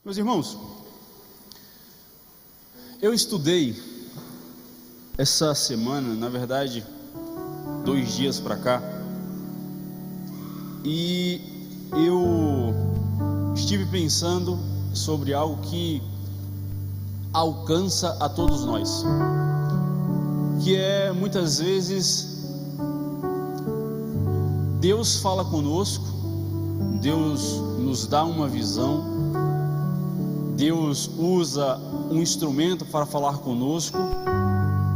Meus irmãos, eu estudei essa semana, na verdade, 2 dias para cá, e eu estive pensando sobre algo que alcança a todos nós, que é muitas vezes Deus fala conosco, Deus nos dá uma visão, Deus usa um instrumento para falar conosco,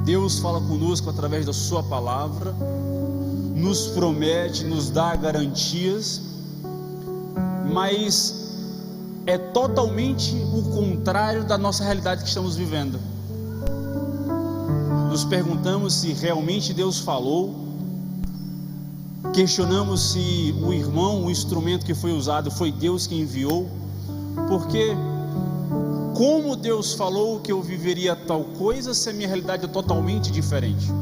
Deus fala conosco através da sua palavra, nos promete, nos dá garantias, mas é totalmente o contrário da nossa realidade que estamos vivendo. Nos perguntamos se realmente Deus falou, questionamos se o irmão, o instrumento que foi usado foi Deus que enviou, porque como Deus falou que eu viveria tal coisa se a minha realidade é totalmente diferente?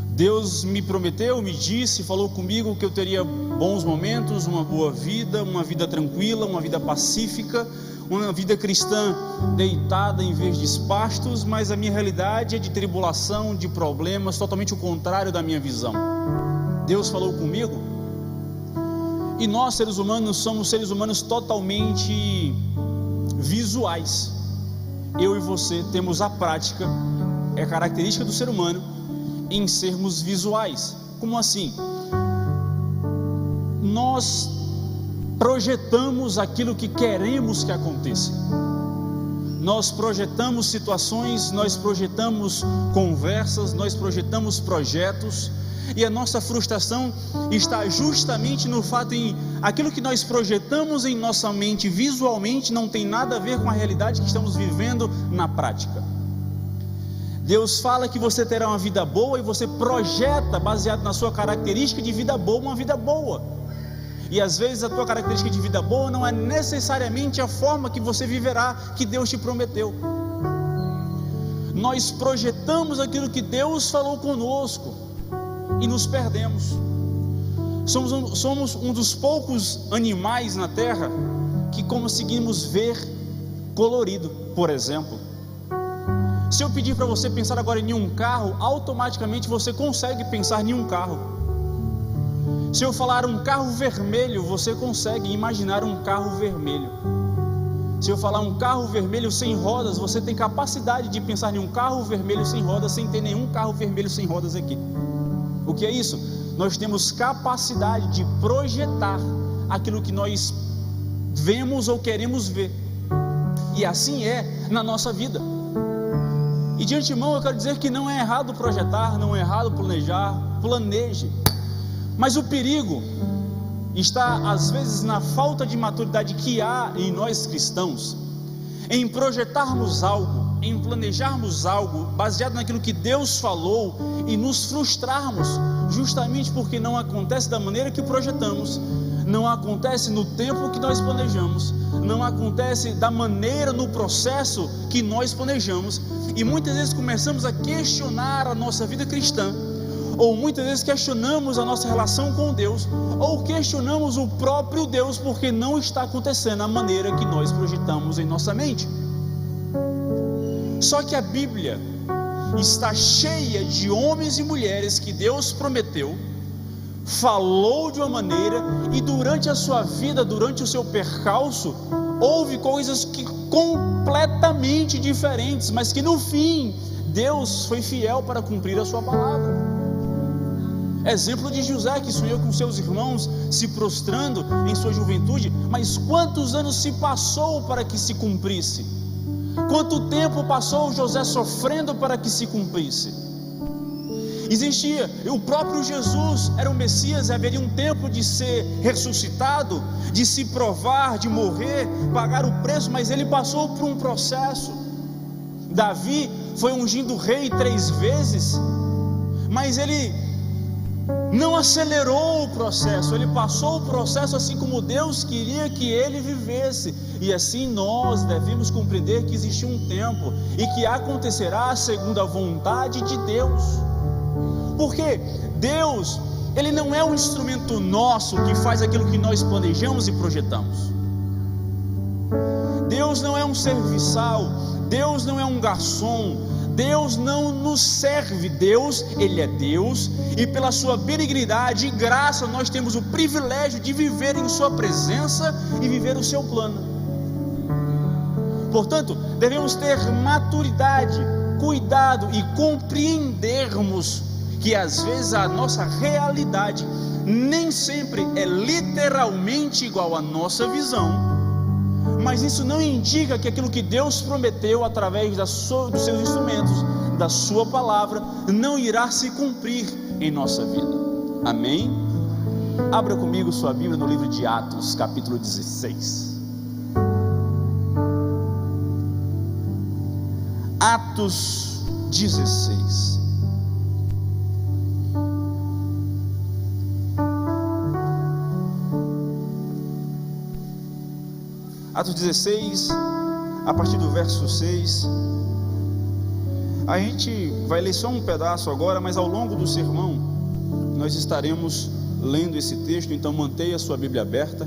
Deus me prometeu, me disse, falou comigo que eu teria bons momentos, uma boa vida, uma vida tranquila, uma vida pacífica, uma vida cristã deitada em verdes pastos, mas a minha realidade é de tribulação, de problemas, totalmente o contrário da minha visão. Deus falou comigo, e nós seres humanos somos seres humanos totalmente visuais. Eu e você temos a prática, é característica do ser humano, em sermos visuais. Como assim? Nós projetamos aquilo que queremos que aconteça, nós projetamos situações, nós projetamos conversas, nós projetamos projetos, e a nossa frustração está justamente no fato em aquilo que nós projetamos em nossa mente visualmente não tem nada a ver com a realidade que estamos vivendo na prática. Deus fala que você terá uma vida boa e você projeta, baseado na sua característica de vida boa, uma vida boa. E às vezes a tua característica de vida boa não é necessariamente a forma que você viverá, que Deus te prometeu. Nós projetamos aquilo que Deus falou conosco e nos perdemos. Somos um dos poucos animais na terra que conseguimos ver colorido. Por exemplo, se eu pedir para você pensar agora em um carro, automaticamente você consegue pensar em um carro. Se eu falar um carro vermelho, você consegue imaginar um carro vermelho. Se eu falar um carro vermelho sem rodas, você tem capacidade de pensar em um carro vermelho sem rodas, sem ter nenhum carro vermelho sem rodas aqui. O que é isso? Nós temos capacidade de projetar aquilo que nós vemos ou queremos ver, e assim é na nossa vida. E de antemão eu quero dizer que não é errado projetar, não é errado planejar, planeje, mas o perigo está às vezes na falta de maturidade que há em nós cristãos, em projetarmos algo, em planejarmos algo baseado naquilo que Deus falou e nos frustrarmos, justamente porque não acontece da maneira que projetamos, não acontece no tempo que nós planejamos, não acontece da maneira, no processo que nós planejamos, e muitas vezes começamos a questionar a nossa vida cristã, ou muitas vezes questionamos a nossa relação com Deus, ou questionamos o próprio Deus, porque não está acontecendo da maneira que nós projetamos em nossa mente. Só que a Bíblia está cheia de homens e mulheres que Deus prometeu, falou de uma maneira, e durante a sua vida, durante o seu percalço, houve coisas que completamente diferentes, mas que no fim Deus foi fiel para cumprir a sua palavra. Exemplo de José, que sonhou com seus irmãos se prostrando em sua juventude, mas quantos anos se passou para que se cumprisse? Quanto tempo passou José sofrendo para que se cumprisse? Existia, o próprio Jesus era o Messias, haveria um tempo de ser ressuscitado, de se provar, de morrer, pagar o preço, mas ele passou por um processo. Davi foi ungido rei 3 vezes, mas ele não acelerou o processo, ele passou o processo assim como Deus queria que ele vivesse, e assim nós devemos compreender que existe um tempo, e que acontecerá segundo a vontade de Deus, porque Deus, Ele não é um instrumento nosso que faz aquilo que nós planejamos e projetamos. Deus não é um serviçal, Deus não é um garçom, Deus não nos serve. Deus, Ele é Deus, e pela sua benignidade e graça nós temos o privilégio de viver em sua presença e viver o seu plano. Portanto, devemos ter maturidade, cuidado e compreendermos que às vezes a nossa realidade nem sempre é literalmente igual à nossa visão, mas isso não indica que aquilo que Deus prometeu através dos seus instrumentos, da sua palavra, não irá se cumprir em nossa vida. Amém? Abra comigo sua Bíblia no livro de Atos, capítulo 16. Atos 16. Atos 16, a partir do verso 6. A gente vai ler só um pedaço agora, mas ao longo do sermão nós estaremos lendo esse texto, então mantenha a sua Bíblia aberta.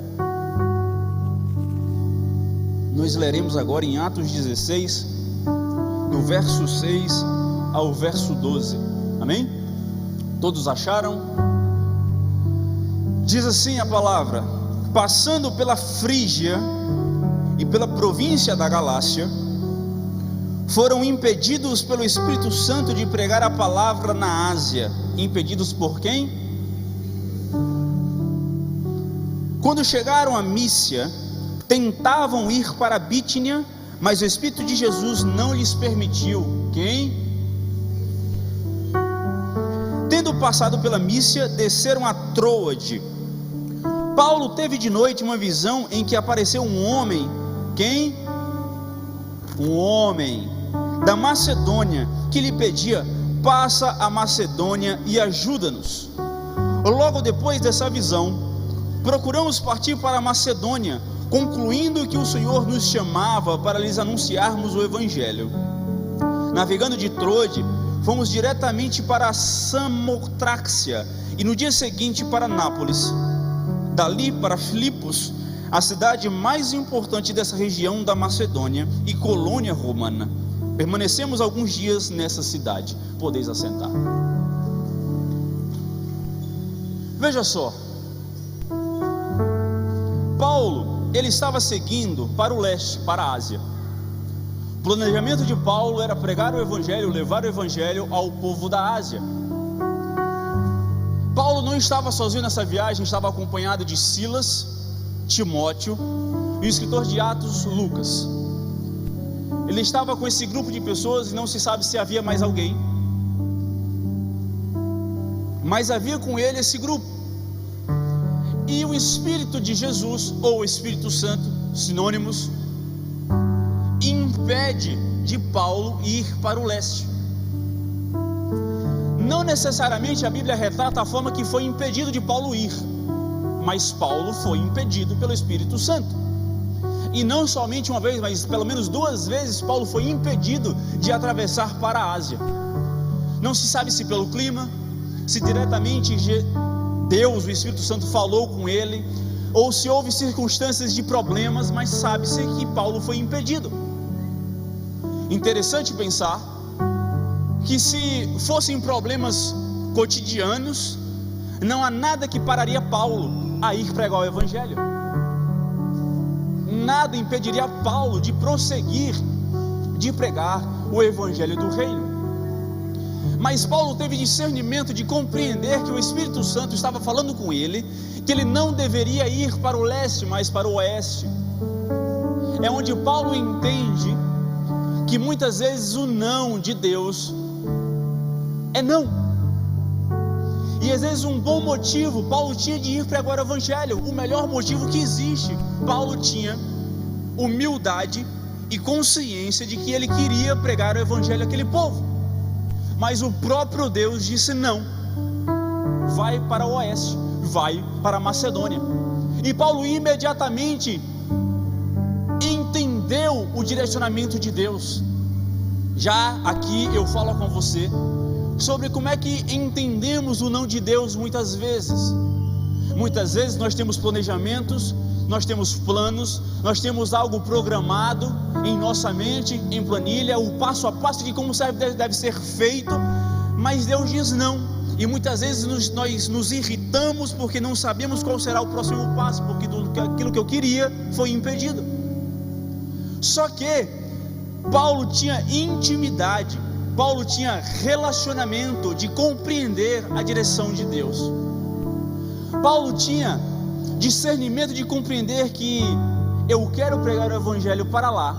Nós leremos agora em Atos 16, do verso 6 ao verso 12. Amém? Todos acharam? Diz assim a palavra: passando pela Frígia e pela província da Galácia, foram impedidos pelo Espírito Santo de pregar a palavra na Ásia. Impedidos por quem? Quando chegaram a Mísia, tentavam ir para Bítinia, mas o Espírito de Jesus não lhes permitiu. Quem? Tendo passado pela Mísia, desceram a Troade. Paulo teve de noite uma visão em que apareceu um homem. Quem? Um homem da Macedônia, que lhe pedia: passa a Macedônia e ajuda-nos. Logo depois dessa visão, procuramos partir para a Macedônia, concluindo que o Senhor nos chamava para lhes anunciarmos o Evangelho. Navegando de Troade, fomos diretamente para a Samotrácia e no dia seguinte para Nápoles. Dali para Filipos, a cidade mais importante dessa região da Macedônia e colônia romana. Permanecemos alguns dias nessa cidade. Podeis assentar. Veja só, Paulo, ele estava seguindo para o leste, para a Ásia. O planejamento de Paulo era pregar o Evangelho, levar o Evangelho ao povo da Ásia. Paulo não estava sozinho nessa viagem, estava acompanhado de Silas, Timóteo e o escritor de Atos, Lucas. Ele estava com esse grupo de pessoas e não se sabe se havia mais alguém, mas havia com ele esse grupo. E o Espírito de Jesus, ou Espírito Santo, sinônimos, impede de Paulo ir para o leste. Não necessariamente a Bíblia retrata a forma que foi impedido de Paulo ir, mas Paulo foi impedido pelo Espírito Santo. E não somente uma vez, mas pelo menos duas vezes Paulo foi impedido de atravessar para a Ásia. Não se sabe se pelo clima, se diretamente Deus, o Espírito Santo, falou com ele, ou se houve circunstâncias de problemas, mas sabe-se que Paulo foi impedido. Interessante pensar que se fossem problemas cotidianos, não há nada que pararia Paulo a ir pregar o Evangelho. Nada impediria Paulo de prosseguir, de pregar o Evangelho do Reino. Mas Paulo teve discernimento de compreender que o Espírito Santo estava falando com ele, que ele não deveria ir para o leste, mas para o oeste. É onde Paulo entende que muitas vezes o não de Deus é não. E às vezes um bom motivo Paulo tinha de ir pregar o Evangelho, o melhor motivo que existe. Paulo tinha humildade e consciência de que ele queria pregar o Evangelho àquele povo, mas o próprio Deus disse não, vai para o oeste, vai para a Macedônia. E Paulo imediatamente entendeu o direcionamento de Deus. Já aqui eu falo com você sobre como é que entendemos o não de Deus muitas vezes. Muitas vezes nós temos planejamentos nós temos planos, nós temos algo programado em nossa mente, em planilha, o passo a passo de como deve ser feito, mas Deus diz não, e muitas vezes nós nos irritamos porque não sabemos qual será o próximo passo, porque aquilo que eu queria foi impedido. Só que Paulo tinha intimidade, Paulo tinha relacionamento de compreender a direção de Deus. Paulo tinha discernimento de compreender que eu quero pregar o evangelho para lá,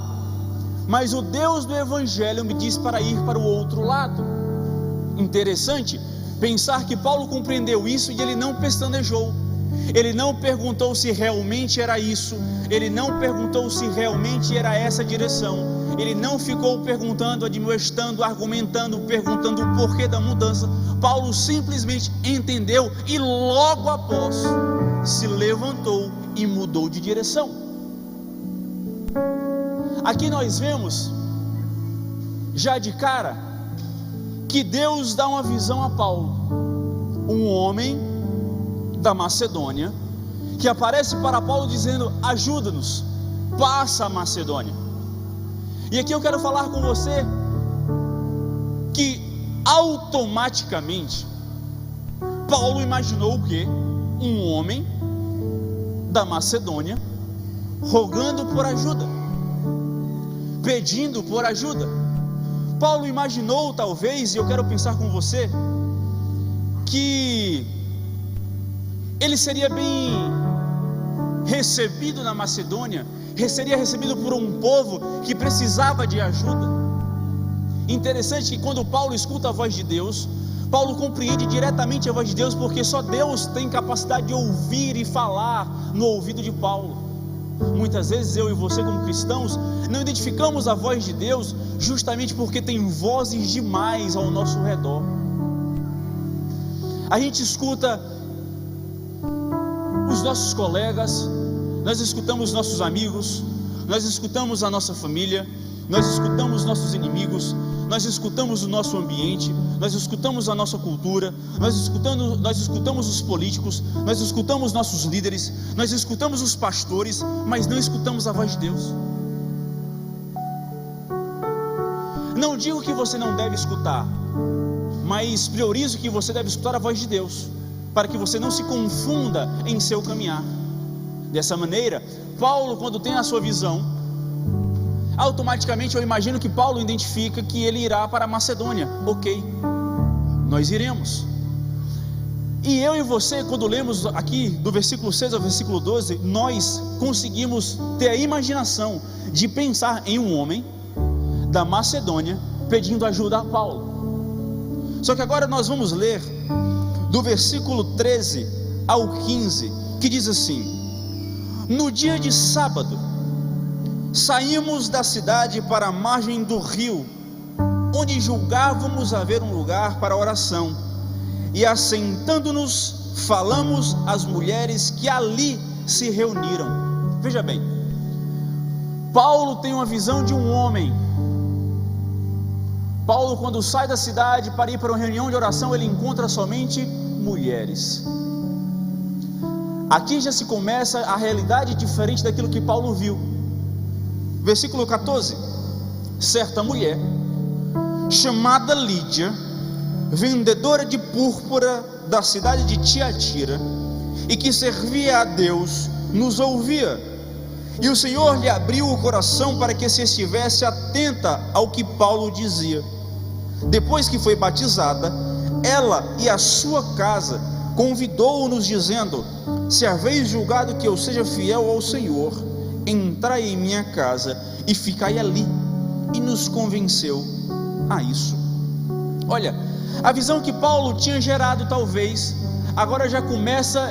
mas o Deus do evangelho me diz para ir para o outro lado. Interessante pensar que Paulo compreendeu isso e ele não pestanejou, ele não perguntou se realmente era isso, ele não perguntou se realmente era essa direção, ele não ficou perguntando, admoestando, argumentando, perguntando o porquê da mudança. Paulo simplesmente entendeu e logo após se levantou e mudou de direção. Aqui nós vemos já de cara que Deus dá uma visão a Paulo, um homem da Macedônia, que aparece para Paulo dizendo: ajuda-nos, passa a Macedônia. E aqui eu quero falar com você que automaticamente Paulo imaginou o quê? Um homem da Macedônia rogando por ajuda, pedindo por ajuda. Paulo imaginou, talvez, e eu quero pensar com você, que ele seria bem recebido na Macedônia, seria recebido por um povo que precisava de ajuda. Interessante que quando Paulo escuta a voz de Deus, Paulo compreende diretamente a voz de Deus, porque só Deus tem capacidade de ouvir e falar no ouvido de Paulo. Muitas vezes eu e você, como cristãos, não identificamos a voz de Deus justamente porque tem vozes demais ao nosso redor. A gente escuta os nossos colegas, nós escutamos nossos amigos, nós escutamos a nossa família, nós escutamos nossos inimigos, nós escutamos o nosso ambiente, nós escutamos a nossa cultura, nós escutamos os políticos, nós escutamos nossos líderes, nós escutamos os pastores, mas não escutamos a voz de Deus. Não digo que você não deve escutar, mas priorizo que você deve escutar a voz de Deus, para que você não se confunda em seu caminhar. Dessa maneira, Paulo, quando tem a sua visão, automaticamente eu imagino que Paulo identifica que ele irá para a Macedônia. Ok, nós iremos. E eu e você, quando lemos aqui do versículo 6 ao versículo 12, nós conseguimos ter a imaginação de pensar em um homem da Macedônia pedindo ajuda a Paulo. Só que agora nós vamos ler do versículo 13 ao 15, que diz assim: no dia de sábado, saímos da cidade para a margem do rio, onde julgávamos haver um lugar para oração, e assentando-nos, falamos às mulheres que ali se reuniram. Veja bem, Paulo tem uma visão de um homem. Paulo, quando sai da cidade para ir para uma reunião de oração, ele encontra somente mulheres. Aqui já se começa a realidade diferente daquilo que Paulo viu. Versículo 14: certa mulher, chamada Lídia, vendedora de púrpura da cidade de Tiatira, e que servia a Deus, nos ouvia, e o Senhor lhe abriu o coração para que se estivesse atenta ao que Paulo dizia. Depois que foi batizada, ela e a sua casa convidou-nos, dizendo: se haveis julgado que eu seja fiel ao Senhor, entrai em minha casa e ficai ali. E nos convenceu a isso. Olha, a visão que Paulo tinha gerado talvez agora já começa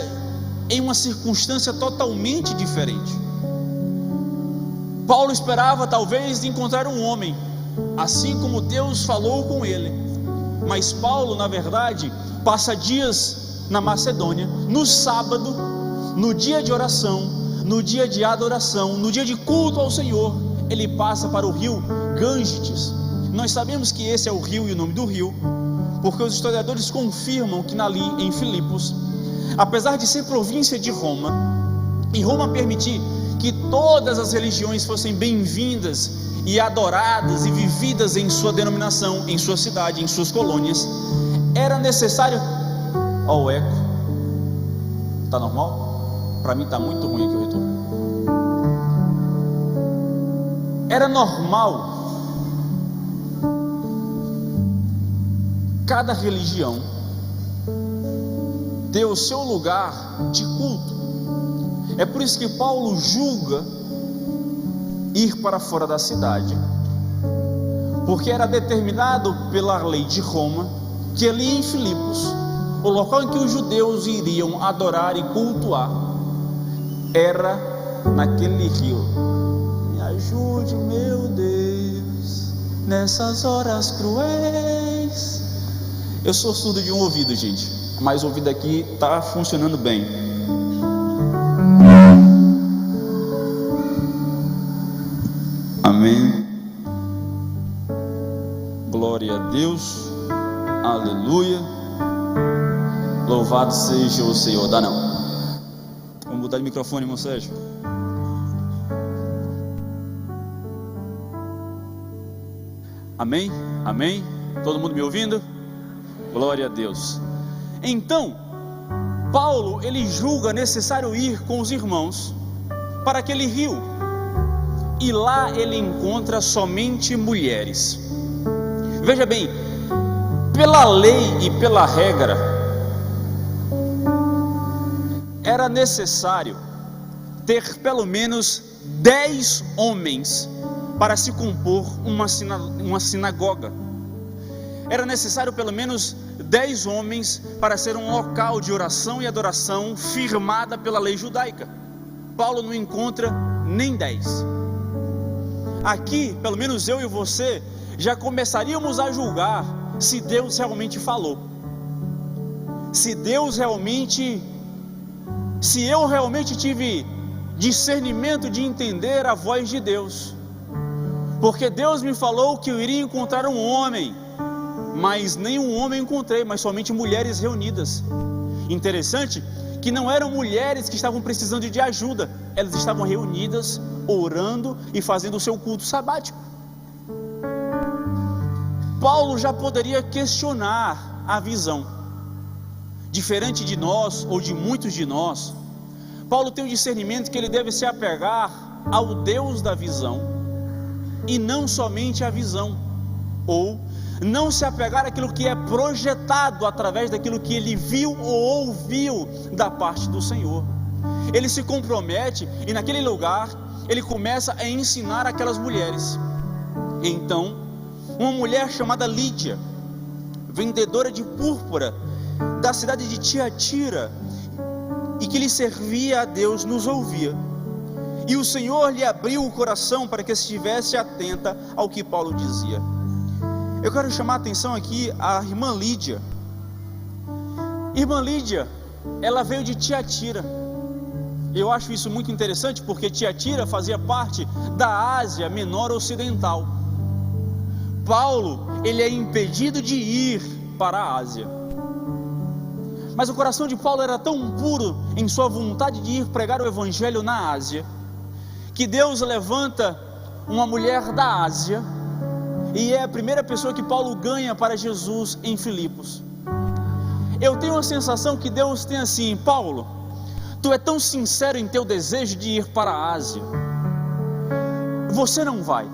em uma circunstância totalmente diferente. Paulo esperava talvez encontrar um homem, assim como Deus falou com ele, mas Paulo, na verdade, passa dias na Macedônia, no sábado, no dia de oração, no dia de adoração, no dia de culto ao Senhor, ele passa para o rio Gângites. Nós sabemos que esse é o rio e o nome do rio, porque os historiadores confirmam que ali em Filipos, apesar de ser província de Roma, e Roma permitir que todas as religiões fossem bem-vindas e adoradas e vividas em sua denominação, em sua cidade, em suas colônias, era necessário... Ó o eco, tá normal? Para mim tá muito ruim aqui o retorno. Era normal cada religião ter o seu lugar de culto. É por isso que Paulo julga ir para fora da cidade, porque era determinado pela lei de Roma que ali em Filipos, o local em que os judeus iriam adorar e cultuar, era naquele rio. Me ajude, meu Deus, nessas horas cruéis. Eu sou surdo de um ouvido, gente, mas o ouvido aqui está funcionando bem. Amém. Glória a Deus. Aleluia. Louvado seja o Senhor. Dá não. Vamos mudar de microfone, irmão Sérgio. Amém? Amém? Todo mundo me ouvindo? Glória a Deus. Então, Paulo, ele julga necessário ir com os irmãos para aquele rio, e lá ele encontra somente mulheres. Veja bem, pela lei e pela regra, era necessário ter pelo menos 10 homens para se compor uma sinagoga. Era necessário pelo menos 10 homens para ser um local de oração e adoração firmada pela lei judaica. Paulo não encontra nem 10. Aqui, pelo menos eu e você, já começaríamos a julgar se Deus realmente falou. Se eu realmente tive discernimento de entender a voz de Deus. Porque Deus me falou que eu iria encontrar um homem, mas nenhum homem encontrei, mas somente mulheres reunidas. Interessante que não eram mulheres que estavam precisando de ajuda, elas estavam reunidas, orando e fazendo o seu culto sabático. Paulo já poderia questionar a visão. Diferente de nós, ou de muitos de nós, Paulo tem um discernimento que ele deve se apegar ao Deus da visão, e não somente à visão, ou não se apegar àquilo que é projetado através daquilo que ele viu ou ouviu da parte do Senhor. Ele se compromete e naquele lugar ele começa a ensinar aquelas mulheres. Então, uma mulher chamada Lídia, vendedora de púrpura da cidade de Tiatira, e que lhe servia a Deus, nos ouvia. E o Senhor lhe abriu o coração para que estivesse atenta ao que Paulo dizia. Eu quero chamar a atenção aqui a irmã Lídia. Irmã Lídia, ela veio de Tiatira. Eu acho isso muito interessante, porque Tiatira fazia parte da Ásia Menor Ocidental. Paulo, ele é impedido de ir para a Ásia. Mas o coração de Paulo era tão puro em sua vontade de ir pregar o Evangelho na Ásia, que Deus levanta uma mulher da Ásia, e é a primeira pessoa que Paulo ganha para Jesus em Filipos. Eu tenho a sensação que Deus tem assim: Paulo, tu é tão sincero em teu desejo de ir para a Ásia, você não vai,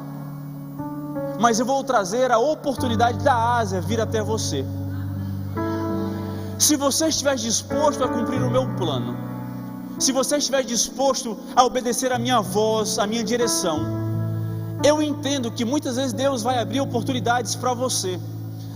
mas eu vou trazer a oportunidade da Ásia vir até você. Se você estiver disposto a cumprir o meu plano, se você estiver disposto a obedecer a minha voz, a minha direção, eu entendo que muitas vezes Deus vai abrir oportunidades para você.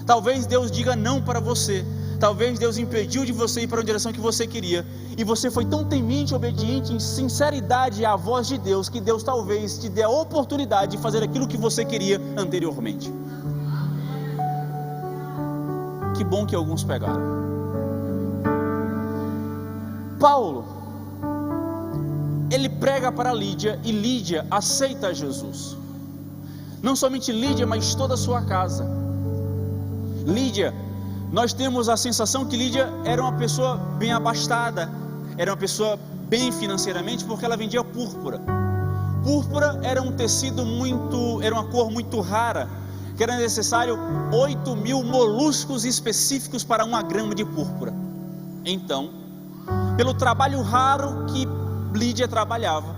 Talvez Deus diga não para você, talvez Deus impediu de você ir para a direção que você queria, e você foi tão temente, obediente, em sinceridade à voz de Deus, que Deus talvez te dê a oportunidade de fazer aquilo que você queria anteriormente. Que bom que alguns pegaram. Paulo, ele prega para Lídia, e Lídia aceita Jesus. Não somente Lídia, mas toda a sua casa. Lídia, nós temos a sensação que Lídia era uma pessoa bem abastada, era uma pessoa bem financeiramente porque ela vendia púrpura. Púrpura era um tecido era uma cor muito rara, que era necessário 8.000 moluscos específicos para 1 grama de púrpura. Então, pelo trabalho raro que Lídia trabalhava,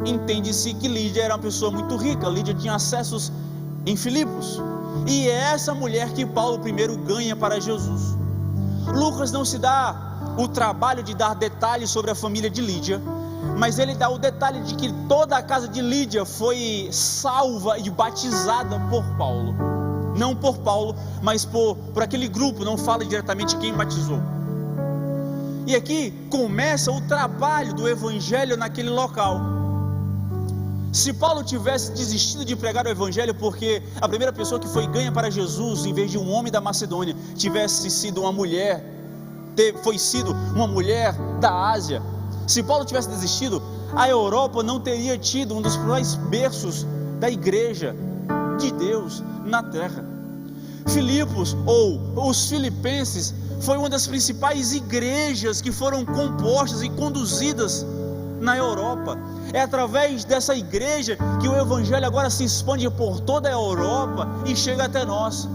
entende-se que Lídia era uma pessoa muito rica. Lídia tinha acessos em Filipos, e é essa mulher que Paulo primeiro ganha para Jesus. Lucas não se dá o trabalho de dar detalhes sobre a família de Lídia, mas ele dá o detalhe de que toda a casa de Lídia foi salva e batizada por Paulo. Não por Paulo, mas por aquele grupo. Não fala diretamente quem batizou. E aqui começa o trabalho do evangelho naquele local. Se Paulo tivesse desistido de pregar o evangelho porque a primeira pessoa que foi ganha para Jesus, em vez de um homem da Macedônia, tivesse sido uma mulher, uma mulher da Ásia, se Paulo tivesse desistido, a Europa não teria tido um dos principais berços da igreja de Deus na terra. Filipos, ou os filipenses, foi uma das principais igrejas que foram compostas e conduzidas na Europa. É através dessa igreja que o evangelho agora se expande por toda a Europa e chega até nós.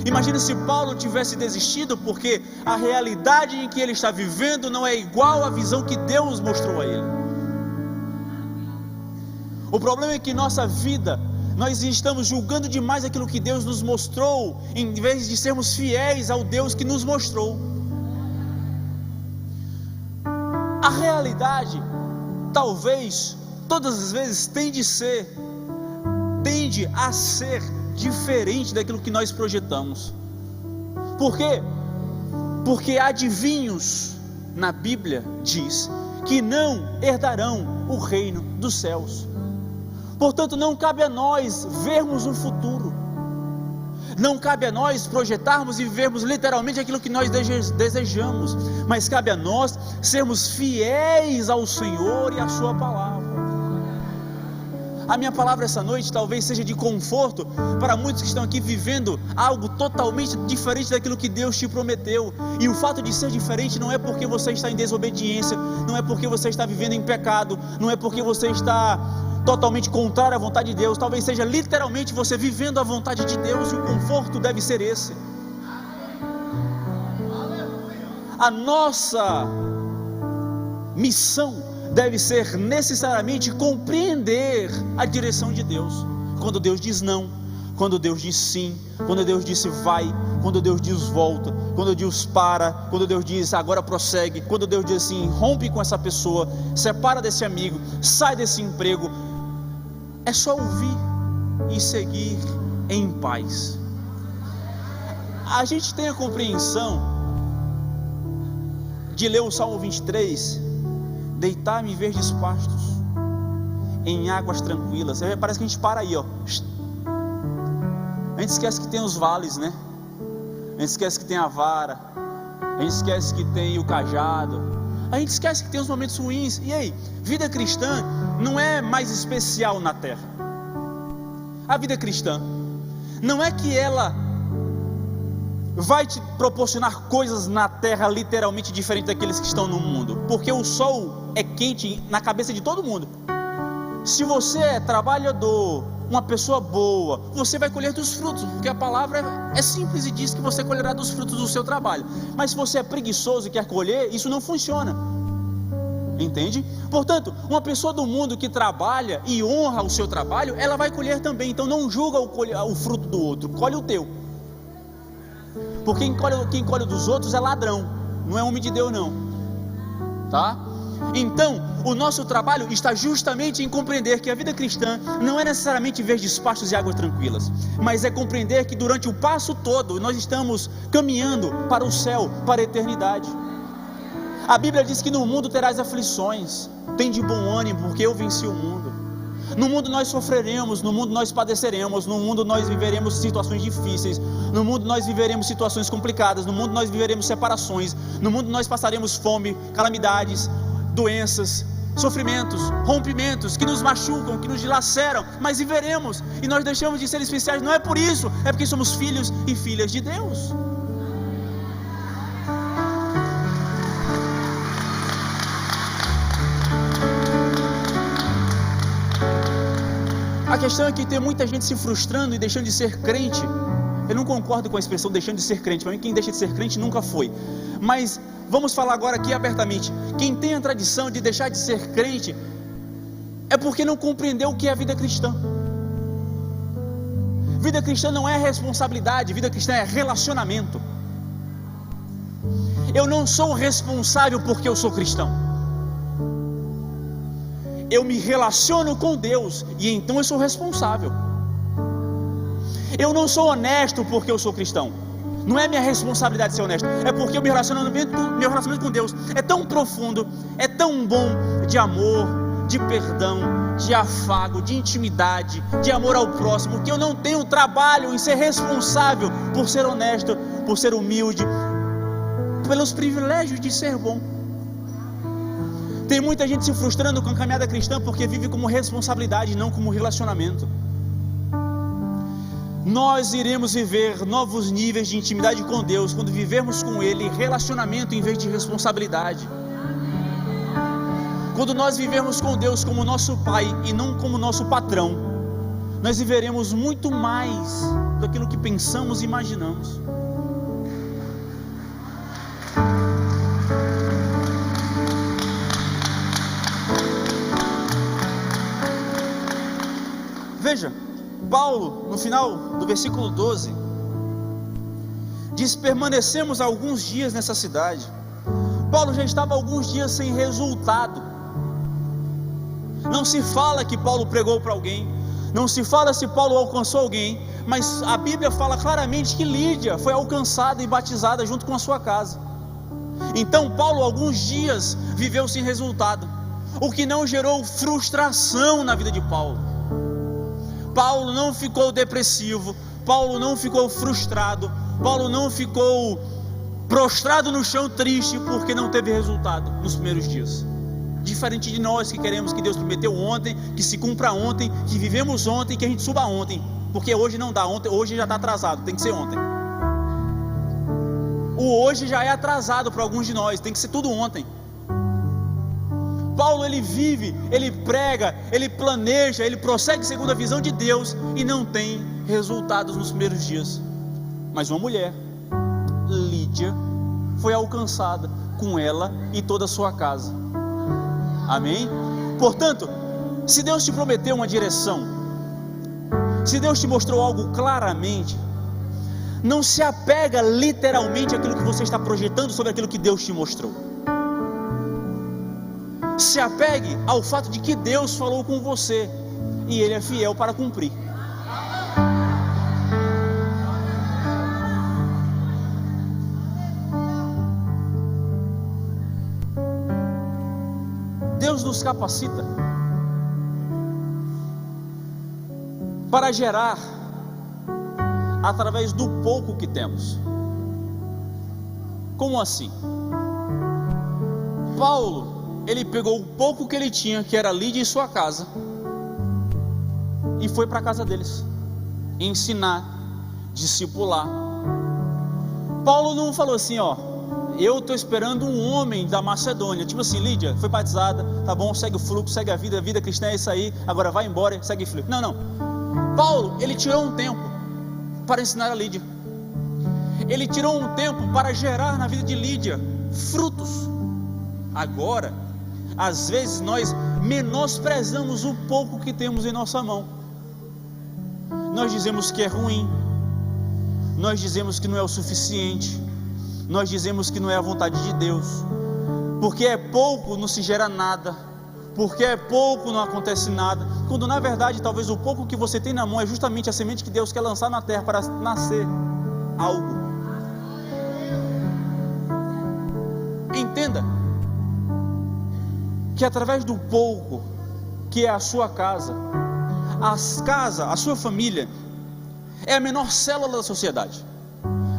Imagina se Paulo tivesse desistido, porque a realidade em que ele está vivendo não é igual à visão que Deus mostrou a ele. O problema é que nossa vida, nós estamos julgando demais aquilo que Deus nos mostrou, em vez de sermos fiéis ao Deus que nos mostrou. A realidade, talvez, todas as vezes tende a ser diferente daquilo que nós projetamos. Por quê? Porque adivinhos na Bíblia diz que não herdarão o reino dos céus. Portanto, não cabe a nós vermos um futuro, não cabe a nós projetarmos e vivermos literalmente aquilo que nós desejamos, mas cabe a nós sermos fiéis ao Senhor e à sua palavra. A minha palavra essa noite talvez seja de conforto para muitos que estão aqui vivendo algo totalmente diferente daquilo que Deus te prometeu. E o fato de ser diferente não é porque você está em desobediência, não é porque você está vivendo em pecado, não é porque você está totalmente contrário à vontade de Deus. Talvez seja literalmente você vivendo a vontade de Deus, e o conforto deve ser esse. A nossa missão deve ser necessariamente compreender a direção de Deus. Quando Deus diz não, quando Deus diz sim, quando Deus disse vai, quando Deus diz volta, quando Deus para, quando Deus diz agora prossegue, quando Deus diz assim, rompe com essa pessoa, separa desse amigo, sai desse emprego. É só ouvir e seguir em paz. A gente tem a compreensão de ler o Salmo 23, deitar-me em verdes pastos, em águas tranquilas. Parece que a gente para aí, ó. A gente esquece que tem os vales, né? A gente esquece que tem a vara, a gente esquece que tem o cajado, a gente esquece que tem os momentos ruins. E aí, vida cristã não é mais especial na terra. A vida cristã não é que ela vai te proporcionar coisas na terra literalmente diferentes daqueles que estão no mundo, porque o sol é quente na cabeça de todo mundo. Se você é trabalhador, uma pessoa boa, você vai colher dos frutos, porque a palavra é simples e diz que você colherá dos frutos do seu trabalho. Mas se você é preguiçoso e quer colher, isso não funciona. Entende? Portanto, uma pessoa do mundo que trabalha e honra o seu trabalho, ela vai colher também. Então não julga o fruto do outro, colhe o teu. Porque quem colhe dos outros é ladrão, não é homem de Deus não. Tá? Então, o nosso trabalho está justamente em compreender que a vida cristã não é necessariamente verdes pastos e águas tranquilas, mas é compreender que durante o passo todo nós estamos caminhando para o céu, para a eternidade. A Bíblia diz que no mundo terás aflições, tem de bom ânimo, porque eu venci o mundo. No mundo nós sofreremos, no mundo nós padeceremos, no mundo nós viveremos situações difíceis, no mundo nós viveremos situações complicadas, no mundo nós viveremos separações, no mundo nós passaremos fome, calamidades, doenças, sofrimentos, rompimentos que nos machucam, que nos dilaceram, mas viveremos, e nós deixamos de ser especiais. Não é por isso, é porque somos filhos e filhas de Deus. A questão é que tem muita gente se frustrando e deixando de ser crente. Eu não concordo com a expressão deixando de ser crente. Para mim, quem deixa de ser crente nunca foi. Mas vamos falar agora aqui abertamente. Quem tem a tradição de deixar de ser crente é porque não compreendeu o que é a vida cristã. Vida cristã não é responsabilidade, vida cristã é relacionamento. Eu não sou responsável porque eu sou cristão. Eu me relaciono com Deus e então eu sou responsável. Eu não sou honesto porque eu sou cristão. Não é minha responsabilidade ser honesto, é porque o meu relacionamento com Deus é tão profundo, é tão bom, de amor, de perdão, de afago, de intimidade, de amor ao próximo, que eu não tenho trabalho em ser responsável por ser honesto, por ser humilde, pelos privilégios de ser bom. Tem muita gente se frustrando com a caminhada cristã porque vive como responsabilidade, não como relacionamento. Nós iremos viver novos níveis de intimidade com Deus quando vivermos com Ele relacionamento em vez de responsabilidade. Quando nós vivermos com Deus como nosso Pai e não como nosso patrão, nós viveremos muito mais daquilo que pensamos e imaginamos. Veja, Paulo, no final do versículo 12, diz: permanecemos alguns dias nessa cidade. Paulo já estava alguns dias sem resultado. Não se fala que Paulo pregou para alguém, não se fala se Paulo alcançou alguém, mas a Bíblia fala claramente que Lídia foi alcançada e batizada junto com a sua casa. Então Paulo alguns dias viveu sem resultado, o que não gerou frustração na vida de Paulo. Paulo não ficou depressivo, Paulo não ficou frustrado, Paulo não ficou prostrado no chão triste porque não teve resultado nos primeiros dias. Diferente de nós que queremos que Deus prometeu ontem, que se cumpra ontem, que vivemos ontem, que a gente suba ontem, porque hoje não dá, hoje já está atrasado, tem que ser ontem. O hoje já é atrasado para alguns de nós, tem que ser tudo ontem. Paulo, ele vive, ele prega, ele planeja, ele prossegue segundo a visão de Deus e não tem resultados nos primeiros dias. Mas uma mulher, Lídia, foi alcançada, com ela e toda a sua casa. Amém? Portanto, se Deus te prometeu uma direção, se Deus te mostrou algo claramente, não se apega literalmente àquilo que você está projetando sobre aquilo que Deus te mostrou. Se apegue ao fato de que Deus falou com você e Ele é fiel para cumprir. Deus nos capacita para gerar através do pouco que temos. Como assim? Paulo, ele pegou o pouco que ele tinha, que era Lídia e sua casa, e foi para a casa deles ensinar, discipular. Paulo não falou assim: ó, eu estou esperando um homem da Macedônia, tipo assim, Lídia foi batizada, tá bom, segue o fluxo, segue a vida cristã é isso aí, agora vai embora, segue o fluxo. Não, Paulo, ele tirou um tempo para ensinar a Lídia, ele tirou um tempo para gerar na vida de Lídia frutos. Agora, às vezes nós menosprezamos o pouco que temos em nossa mão. Nós dizemos que é ruim, nós dizemos que não é o suficiente, nós dizemos que não é a vontade de Deus. Porque é pouco não se gera nada, porque é pouco não acontece nada, quando na verdade talvez o pouco que você tem na mão é justamente a semente que Deus quer lançar na terra para nascer algo. Entenda que através do pouco que é a sua casa, a sua família é a menor célula da sociedade.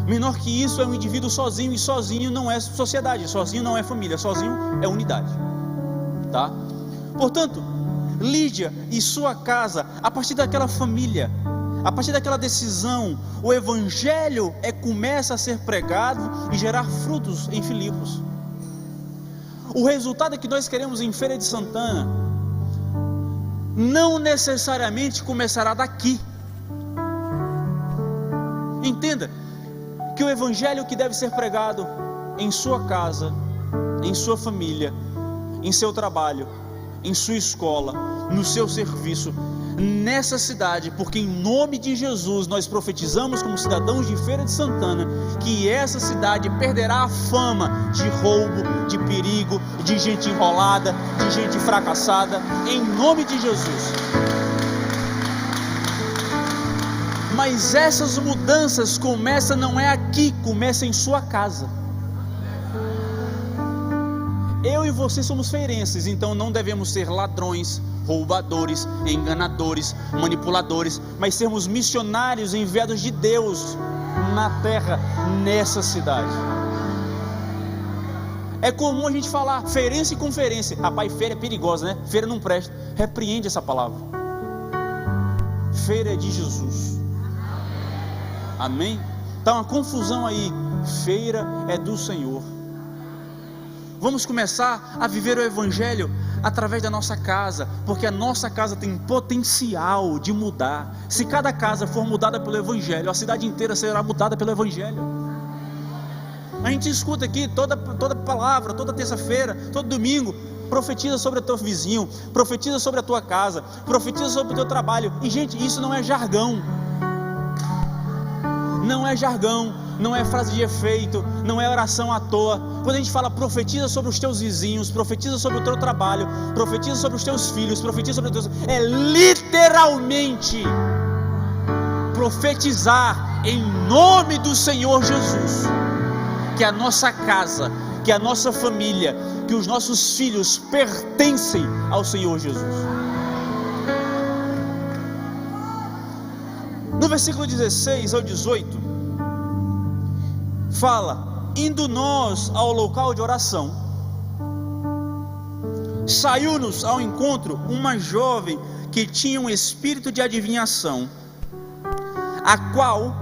Menor que isso é um indivíduo sozinho, e sozinho não é sociedade, sozinho não é família, sozinho é unidade, tá? Portanto, Lídia e sua casa, a partir daquela família, a partir daquela decisão, o evangelho começa a ser pregado e gerar frutos em Filipos. O resultado que nós queremos em Feira de Santana não necessariamente começará daqui. Entenda que o evangelho que deve ser pregado em sua casa, em sua família, em seu trabalho, em sua escola, no seu serviço, nessa cidade, porque em nome de Jesus nós profetizamos como cidadãos de Feira de Santana que essa cidade perderá a fama de roubo, de perigo, de gente enrolada, de gente fracassada, em nome de Jesus. Mas essas mudanças começam não é aqui, começa em sua casa. Eu e você somos feirenses, então não devemos ser ladrões, roubadores, enganadores, manipuladores, mas sermos missionários enviados de Deus na terra, nessa cidade. É comum a gente falar feirense e conferência. Rapaz, feira é perigosa, né? Feira não presta. Repreende essa palavra. Feira é de Jesus. Amém? Está uma confusão aí. Feira é do Senhor. Vamos começar a viver o evangelho através da nossa casa, porque a nossa casa tem potencial de mudar. Se cada casa for mudada pelo evangelho, a cidade inteira será mudada pelo evangelho. A gente escuta aqui toda palavra, toda terça-feira, todo domingo, profetiza sobre o teu vizinho, profetiza sobre a tua casa, profetiza sobre o teu trabalho. E gente, isso não é jargão. Não é jargão, não é frase de efeito, não é oração à toa. Quando a gente fala profetiza sobre os teus vizinhos, profetiza sobre o teu trabalho, profetiza sobre os teus filhos, profetiza sobre os teus... É literalmente profetizar em nome do Senhor Jesus, que a nossa casa, que a nossa família, que os nossos filhos pertencem ao Senhor Jesus. No versículo 16 ao 18, fala: indo nós ao local de oração, saiu-nos ao encontro uma jovem que tinha um espírito de adivinhação, a qual,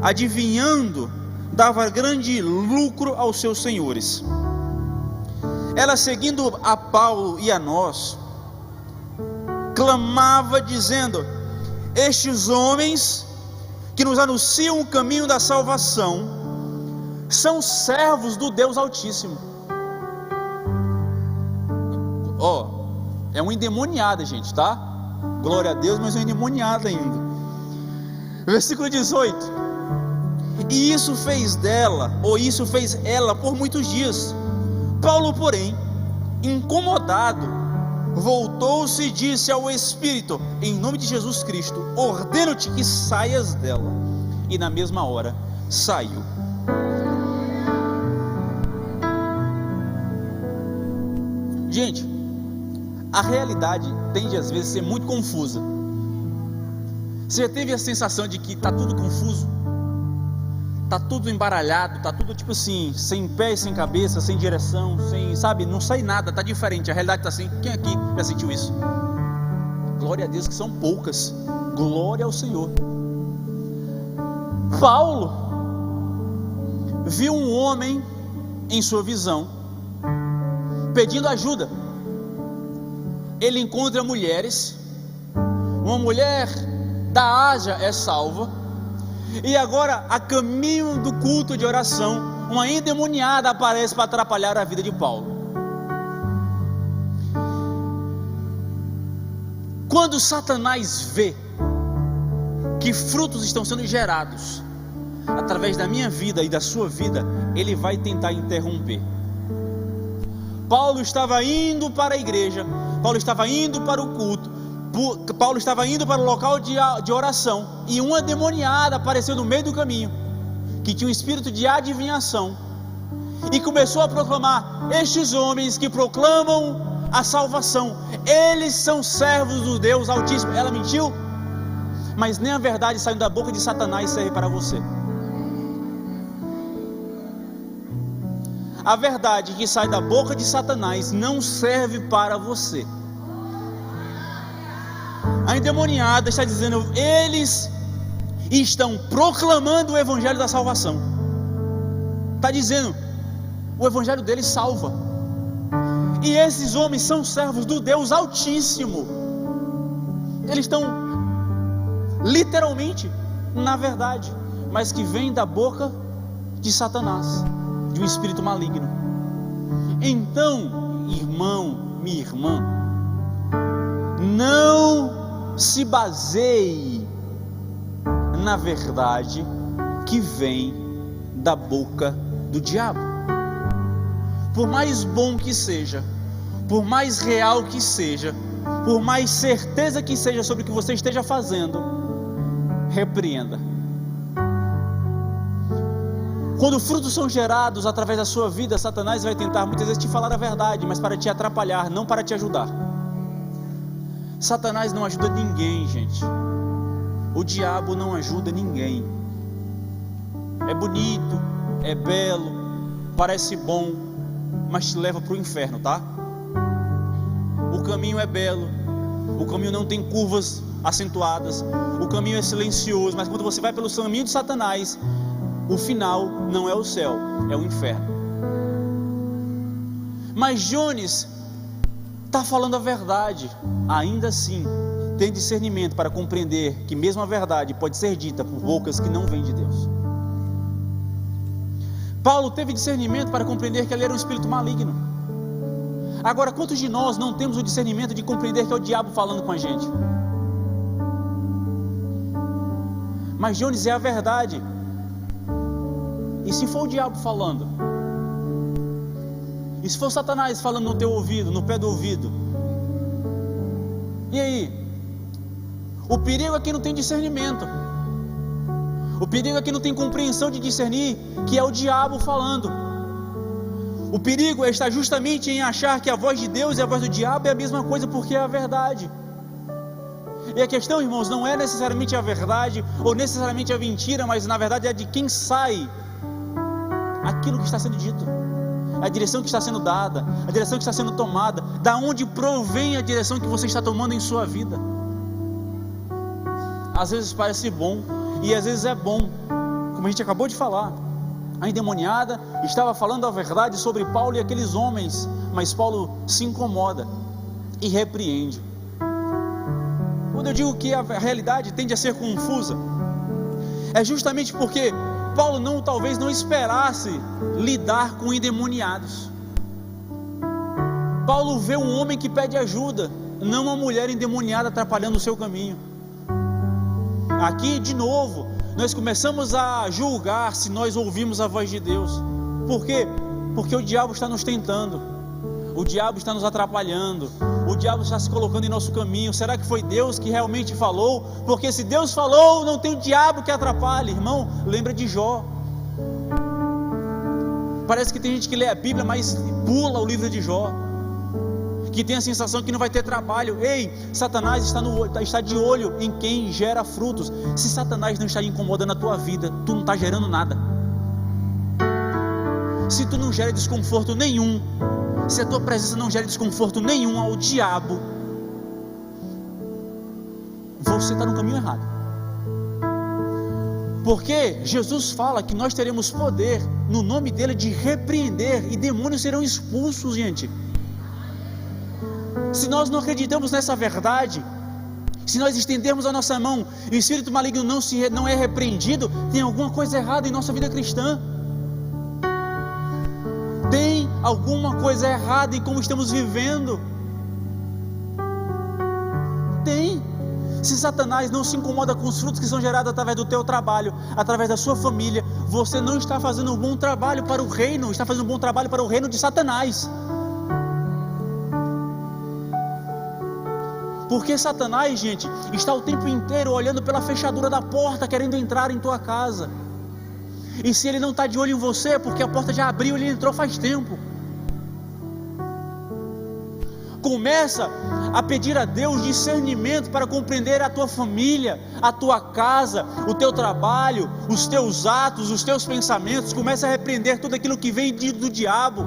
adivinhando, dava grande lucro aos seus senhores. Ela, seguindo a Paulo e a nós, clamava dizendo: estes homens que nos anunciam o caminho da salvação são servos do Deus Altíssimo. É uma endemoniada, gente, tá? Glória a Deus, mas é uma endemoniada ainda. Versículo 18: e isso fez ela por muitos dias. Paulo, porém, incomodado, voltou-se e disse ao Espírito: em nome de Jesus Cristo, ordeno-te que saias dela. E na mesma hora saiu. Gente, a realidade tende às vezes a ser muito confusa. Você já teve a sensação de que está tudo confuso? Está tudo embaralhado, está tudo tipo assim, sem pé e sem cabeça, sem direção, sem, sabe, não sai nada, está diferente, a realidade está assim. Quem aqui já sentiu isso? Glória a Deus que são poucas, glória ao Senhor. Paulo viu um homem em sua visão, pedindo ajuda. Ele encontra mulheres, uma mulher da Ásia é salva, e agora, a caminho do culto de oração, uma endemoniada aparece para atrapalhar a vida de Paulo. Quando Satanás vê que frutos estão sendo gerados através da minha vida e da sua vida, ele vai tentar interromper. Paulo estava indo para a igreja, Paulo estava indo para o culto, Paulo estava indo para o local de oração, e uma demoniada apareceu no meio do caminho, que tinha um espírito de adivinhação, e começou a proclamar: estes homens que proclamam a salvação, eles são servos do Deus Altíssimo. Ela mentiu, mas nem a verdade saindo da boca de Satanás serve para você. A verdade que sai da boca de Satanás não serve para você. A endemoniada está dizendo: eles estão proclamando o evangelho da salvação. Está dizendo, o evangelho deles salva. E esses homens são servos do Deus Altíssimo. eles estão literalmente na verdade, mas que vem da boca de Satanás, de um espírito maligno. Então, irmão, minha irmã, não se baseie na verdade que vem da boca do diabo. Por mais bom que seja, por mais real que seja, por mais certeza que seja sobre o que você esteja fazendo, repreenda. Quando frutos são gerados através da sua vida, Satanás vai tentar muitas vezes te falar a verdade, mas para te atrapalhar, não para te ajudar. Satanás não ajuda ninguém, gente. O diabo não ajuda ninguém. É bonito, é belo, parece bom, mas te leva para o inferno, tá? O caminho é belo, o caminho não tem curvas acentuadas, o caminho é silencioso, mas quando você vai pelo caminho de Satanás, o final não é o céu, é o inferno. Mas Jones está falando a verdade. Ainda assim, tem discernimento para compreender que mesmo a verdade pode ser dita por bocas que não vêm de Deus. Paulo teve discernimento para compreender que ele era um espírito maligno. Agora, quantos de nós não temos o discernimento de compreender que é o diabo falando com a gente? Mas Jones, é a verdade. E se for o diabo falando? E se for Satanás falando no teu ouvido, no pé do ouvido? E aí? O perigo é que não tem discernimento. O perigo é que não tem compreensão de discernir que é o diabo falando. O perigo é estar justamente em achar que a voz de Deus e a voz do diabo é a mesma coisa, porque é a verdade. E a questão, irmãos, não é necessariamente a verdade ou necessariamente a mentira, mas na verdade é de quem sai aquilo que está sendo dito, a direção que está sendo dada, a direção que está sendo tomada, da onde provém a direção que você está tomando em sua vida. Às vezes parece bom, e às vezes é bom, como a gente acabou de falar. A endemoniada estava falando a verdade sobre Paulo e aqueles homens, mas Paulo se incomoda e repreende. Quando eu digo que a realidade tende a ser confusa, é justamente porque Paulo talvez não esperasse lidar com endemoniados. Paulo vê um homem que pede ajuda, não uma mulher endemoniada atrapalhando o seu caminho. Aqui de novo nós começamos a julgar se nós ouvimos a voz de Deus. Por quê? Porque o diabo está nos tentando, o diabo está nos atrapalhando, o diabo está se colocando em nosso caminho. Será que foi Deus que realmente falou? Porque se Deus falou, não tem o diabo que atrapalhe. Irmão, lembra de Jó. Parece que tem gente que lê a Bíblia, mas pula o livro de Jó, que tem a sensação que não vai ter trabalho. Ei, Satanás está de olho em quem gera frutos. Se Satanás não está incomodando a tua vida, tu não está gerando nada. Se tu não gera desconforto nenhum, se a tua presença não gera desconforto nenhum ao diabo, você está no caminho errado. Porque Jesus fala que nós teremos poder no nome dele de repreender, e demônios serão expulsos, gente. Se nós não acreditamos nessa verdade, se nós estendermos a nossa mão e o espírito maligno não é repreendido, tem alguma coisa errada em nossa vida cristã. Tem alguma coisa errada em como estamos vivendo. Tem. Se Satanás não se incomoda com os frutos que são gerados através do teu trabalho, através da sua família, você não está fazendo um bom trabalho para o reino, está fazendo um bom trabalho para o reino de Satanás. Porque Satanás, gente, está o tempo inteiro olhando pela fechadura da porta, querendo entrar em tua casa. E se ele não está de olho em você, é porque a porta já abriu e ele entrou faz tempo. Começa a pedir a Deus discernimento para compreender a tua família, a tua casa, o teu trabalho, os teus atos, os teus pensamentos. Começa a repreender tudo aquilo que vem do diabo.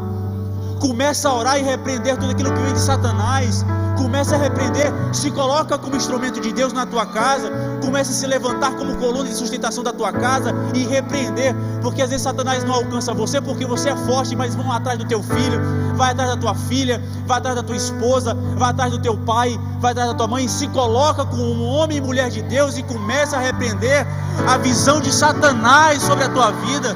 Começa a orar e repreender tudo aquilo que vem de Satanás. Começa a repreender, se coloca como instrumento de Deus na tua casa, começa a se levantar como coluna de sustentação da tua casa e repreender, porque às vezes Satanás não alcança você porque você é forte, mas vão atrás do teu filho, vai atrás da tua filha, vai atrás da tua esposa, vai atrás do teu pai, vai atrás da tua mãe, se coloca como um homem e mulher de Deus e começa a repreender a visão de Satanás sobre a tua vida.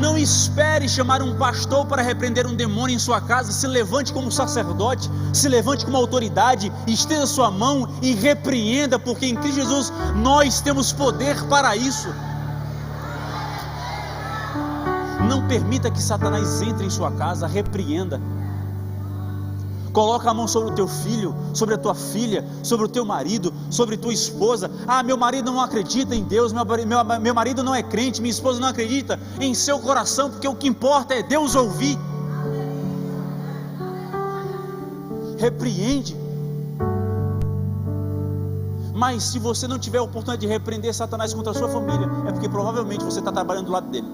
Não espere chamar um pastor para repreender um demônio em sua casa. Se levante como sacerdote, se levante como autoridade, estenda sua mão e repreenda, porque em Cristo Jesus nós temos poder para isso. Não permita que Satanás entre em sua casa, repreenda. Coloca a mão sobre o teu filho, sobre a tua filha, sobre o teu marido, sobre tua esposa. Ah, meu marido não acredita em Deus, meu marido não é crente, minha esposa não acredita. Em seu coração, porque o que importa é Deus ouvir. Repreende. Mas se você não tiver a oportunidade de repreender Satanás contra a sua família, é porque provavelmente você está trabalhando do lado dele.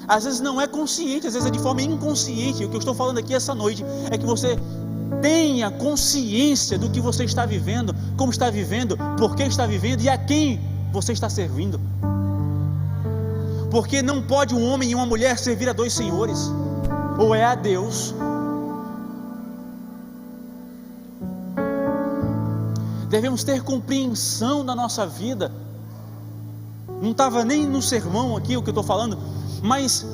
Às vezes não é consciente, às vezes é de forma inconsciente. O que eu estou falando aqui essa noite é que você tenha consciência do que você está vivendo, como está vivendo, por que está vivendo e a quem você está servindo. Porque não pode um homem e uma mulher servir a dois senhores, ou é a Deus. Devemos ter compreensão da nossa vida. Não estava nem no sermão aqui o que eu estou falando, mas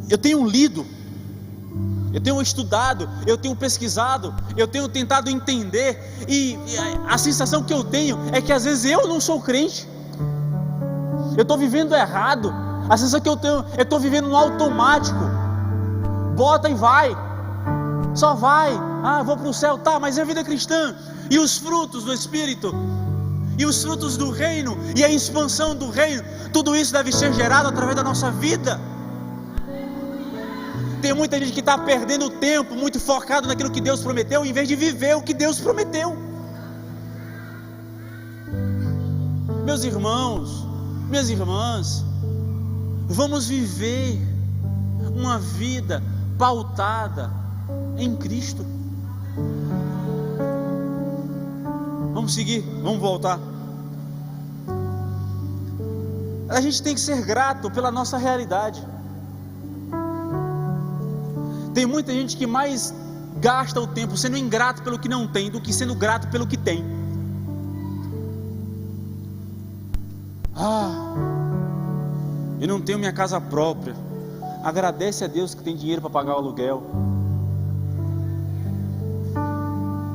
eu tenho lido, eu tenho estudado, eu tenho pesquisado, eu tenho tentado entender, e a sensação que eu tenho é que às vezes eu não sou crente, eu estou vivendo errado. A sensação que eu tenho, eu estou vivendo no automático, bota e vai, só vai, vou para o céu, tá, mas é a vida cristã, e os frutos do Espírito, e os frutos do reino, e a expansão do reino, tudo isso deve ser gerado através da nossa vida. Tem muita gente que está perdendo tempo, muito focado naquilo que Deus prometeu, em vez de viver o que Deus prometeu. Meus irmãos, minhas irmãs, vamos viver uma vida pautada em Cristo. Vamos seguir, vamos voltar. A gente tem que ser grato pela nossa realidade. Tem muita gente que mais gasta o tempo sendo ingrato pelo que não tem, do que sendo grato pelo que tem. Eu não tenho minha casa própria. Agradece a Deus que tem dinheiro para pagar o aluguel.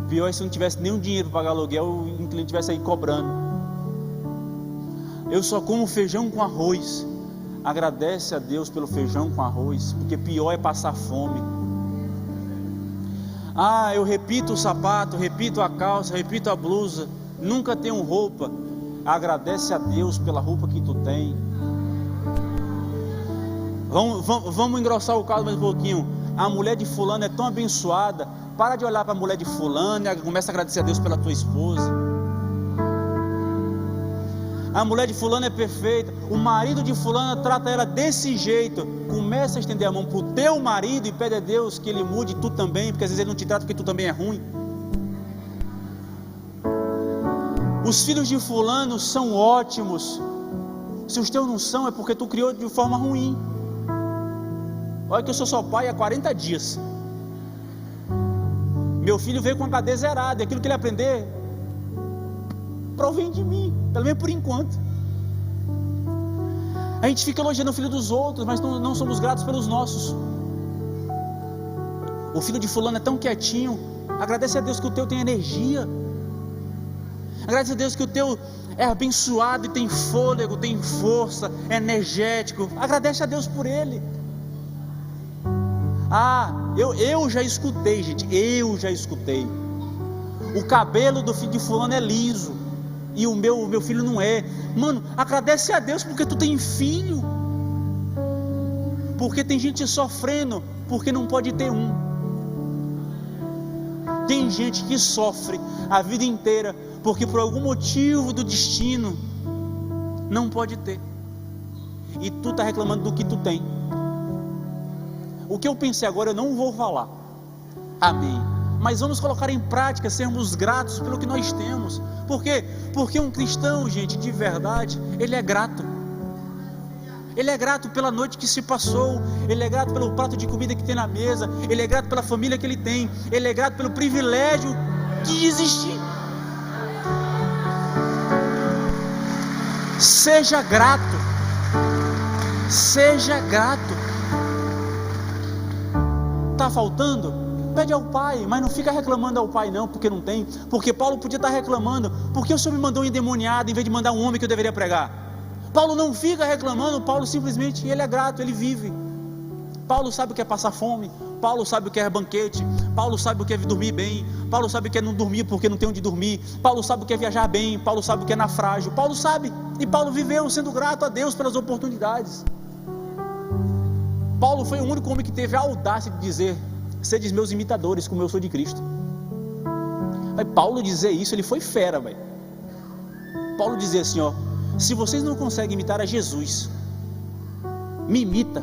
Pior é se não tivesse nenhum dinheiro para pagar aluguel, o inquilino tivesse aí cobrando. Eu só como feijão com arroz. Agradece a Deus pelo feijão com arroz, porque pior é passar fome. Eu repito o sapato, repito a calça, repito a blusa, nunca tenho roupa. Agradece a Deus pela roupa que tu tem. Vamos engrossar o caldo mais um pouquinho. A mulher de fulano é tão abençoada. Para de olhar para a mulher de fulano e começa a agradecer a Deus pela tua esposa. A mulher de fulano é perfeita, o marido de fulano trata ela desse jeito. Começa a estender a mão para o teu marido e pede a Deus que ele mude tu também, porque às vezes ele não te trata porque tu também é ruim. Os filhos de fulano são ótimos. Se os teus não são, é porque tu criou de forma ruim. Olha que eu sou só pai há 40 dias. Meu filho veio com a HD zerada, e aquilo que ele aprender provém de mim, pelo menos por enquanto. A gente fica elogiando o filho dos outros, mas não somos gratos pelos nossos. O filho de fulano é tão quietinho. Agradece a Deus que o teu tem energia. Agradece a Deus que o teu é abençoado e tem fôlego, tem força, é energético. Agradece a Deus por ele. Eu já escutei, gente, eu já escutei. O cabelo do filho de fulano é liso e o meu filho não é. Mano, agradece a Deus porque tu tem filho. Porque tem gente sofrendo porque não pode ter um. Tem gente que sofre a vida inteira porque por algum motivo do destino não pode ter. E tu está reclamando do que tu tem. O que eu pensei agora eu não vou falar. Amém. mas vamos colocar em prática, sermos gratos pelo que nós temos. Por quê? Porque um cristão, gente, de verdade, ele é grato. Ele é grato pela noite que se passou, ele é grato pelo prato de comida que tem na mesa, ele é grato pela família que ele tem, ele é grato pelo privilégio de existir. Seja grato, seja grato. Está faltando? Pede ao Pai, mas não fica reclamando ao Pai não, porque não tem. Porque Paulo podia estar reclamando, porque o Senhor me mandou um endemoniado em vez de mandar um homem que eu deveria pregar. Paulo não fica reclamando, Paulo simplesmente, ele é grato, ele vive. Paulo sabe o que é passar fome, Paulo sabe o que é banquete, Paulo sabe o que é dormir bem, Paulo sabe o que é não dormir porque não tem onde dormir, Paulo sabe o que é viajar bem, Paulo sabe o que é naufrágio, Paulo sabe, e Paulo viveu sendo grato a Deus pelas oportunidades. Paulo foi o único homem que teve a audácia de dizer: sedes meus imitadores como eu sou de Cristo. Mas Paulo dizer isso, ele foi fera, velho. Paulo dizia assim, ó: se vocês não conseguem imitar a Jesus, me imita,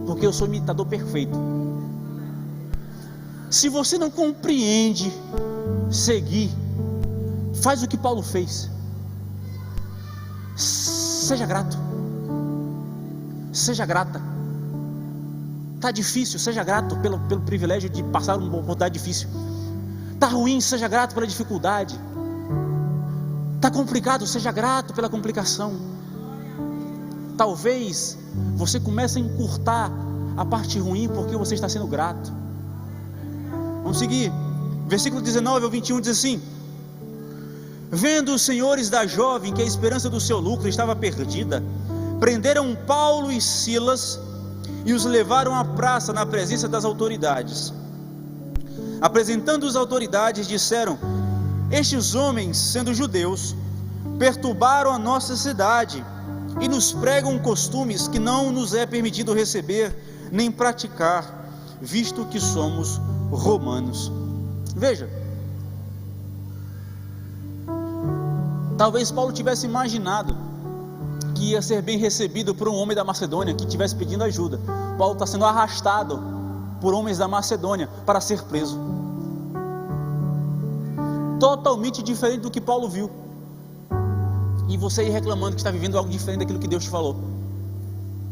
porque eu sou imitador perfeito. Se você não compreende seguir, faz o que Paulo fez. Seja grato, seja grata. Está difícil, seja grato pelo privilégio de passar uma oportunidade difícil. Está ruim, seja grato pela dificuldade. Está complicado, seja grato pela complicação. Talvez você comece a encurtar a parte ruim porque você está sendo grato. Vamos seguir. Versículo 19 ao 21 diz assim: vendo os senhores da jovem que a esperança do seu lucro estava perdida, prenderam Paulo e Silas e os levaram à praça na presença das autoridades. Apresentando as autoridades, disseram: estes homens, sendo judeus, perturbaram a nossa cidade e nos pregam costumes que não nos é permitido receber nem praticar, visto que somos romanos. Veja, talvez Paulo tivesse imaginado que ia ser bem recebido por um homem da Macedônia que estivesse pedindo ajuda. Paulo está sendo arrastado por homens da Macedônia para ser preso. Totalmente diferente do que Paulo viu. E você aí reclamando que está vivendo algo diferente daquilo que Deus te falou.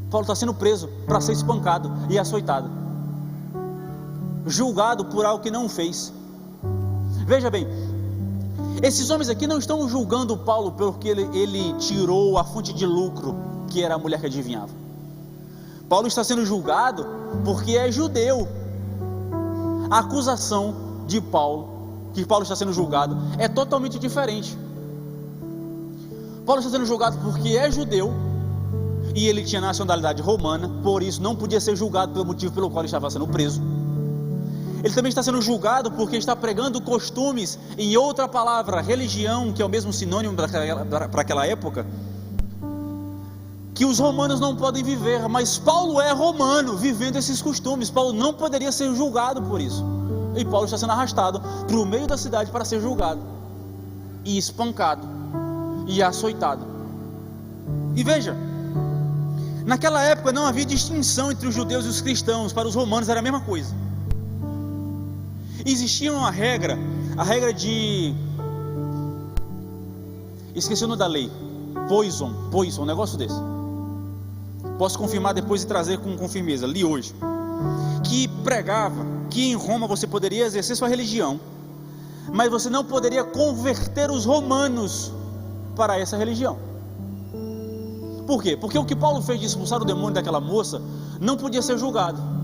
Paulo está sendo preso para ser espancado e açoitado, julgado por algo que não fez. Veja bem, esses homens aqui não estão julgando Paulo porque ele tirou a fonte de lucro, que era a mulher que adivinhava. Paulo está sendo julgado porque é judeu. A acusação de Paulo, que Paulo está sendo julgado, é totalmente diferente. Paulo está sendo julgado porque é judeu e ele tinha nacionalidade romana, por isso não podia ser julgado pelo motivo pelo qual ele estava sendo preso. Ele também está sendo julgado porque está pregando costumes, em outra palavra, religião, que é o mesmo sinônimo para aquela época, que os romanos não podem viver. Mas Paulo é romano, vivendo esses costumes. Paulo não poderia ser julgado por isso. E Paulo está sendo arrastado para o meio da cidade para ser julgado, e espancado, e açoitado. E veja, naquela época não havia distinção entre os judeus e os cristãos. Para os romanos era a mesma coisa. Existia uma regra, a regra de... esqueci o nome da lei, Poison, um negócio desse. Posso confirmar depois e trazer com firmeza, li hoje. Que pregava que em Roma você poderia exercer sua religião, mas você não poderia converter os romanos para essa religião. Por quê? Porque o que Paulo fez de expulsar o demônio daquela moça não podia ser julgado.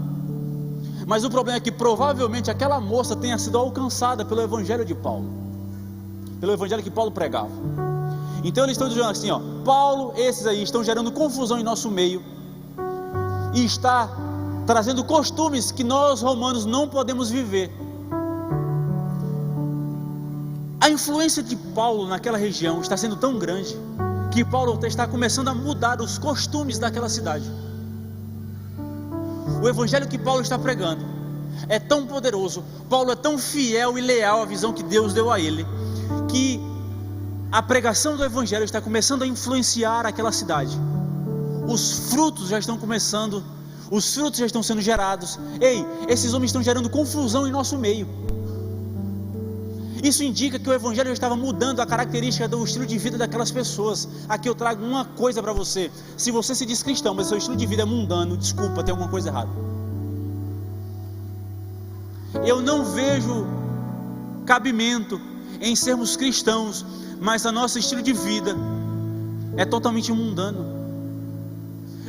Mas o problema é que provavelmente aquela moça tenha sido alcançada pelo evangelho de Paulo, pelo evangelho que Paulo pregava. Então eles estão dizendo assim, ó: Paulo, esses aí estão gerando confusão em nosso meio e está trazendo costumes que nós romanos não podemos viver. A influência de Paulo naquela região está sendo tão grande que Paulo está começando a mudar os costumes daquela cidade. O evangelho que Paulo está pregando é tão poderoso, Paulo é tão fiel e leal à visão que Deus deu a ele, que a pregação do evangelho está começando a influenciar aquela cidade. Os frutos já estão começando, os frutos já estão sendo gerados. Ei, esses homens estão gerando confusão em nosso meio. Isso indica que o evangelho já estava mudando a característica do estilo de vida daquelas pessoas. Aqui eu trago uma coisa para você: se você se diz cristão, mas seu estilo de vida é mundano, desculpa, tem alguma coisa errada. Eu não vejo cabimento em sermos cristãos, mas o nosso estilo de vida é totalmente mundano.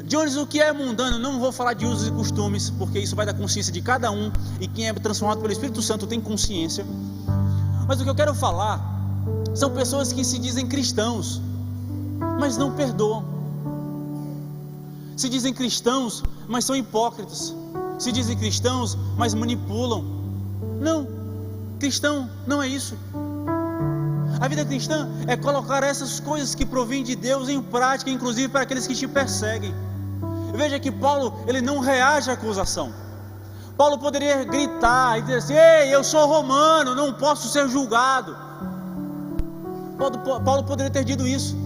Jones, o que é mundano? Não vou falar de usos e costumes, porque isso vai da consciência de cada um, e quem é transformado pelo Espírito Santo tem consciência. Mas o que eu quero falar são pessoas que se dizem cristãos, mas não perdoam. Se dizem cristãos, mas são hipócritas. Se dizem cristãos, mas manipulam. Não, cristão não é isso. A vida cristã é colocar essas coisas que provêm de Deus em prática, inclusive para aqueles que te perseguem. Veja que Paulo, ele não reage à acusação. Paulo poderia gritar e dizer assim: ei, eu sou romano, não posso ser julgado. Paulo poderia ter dito isso.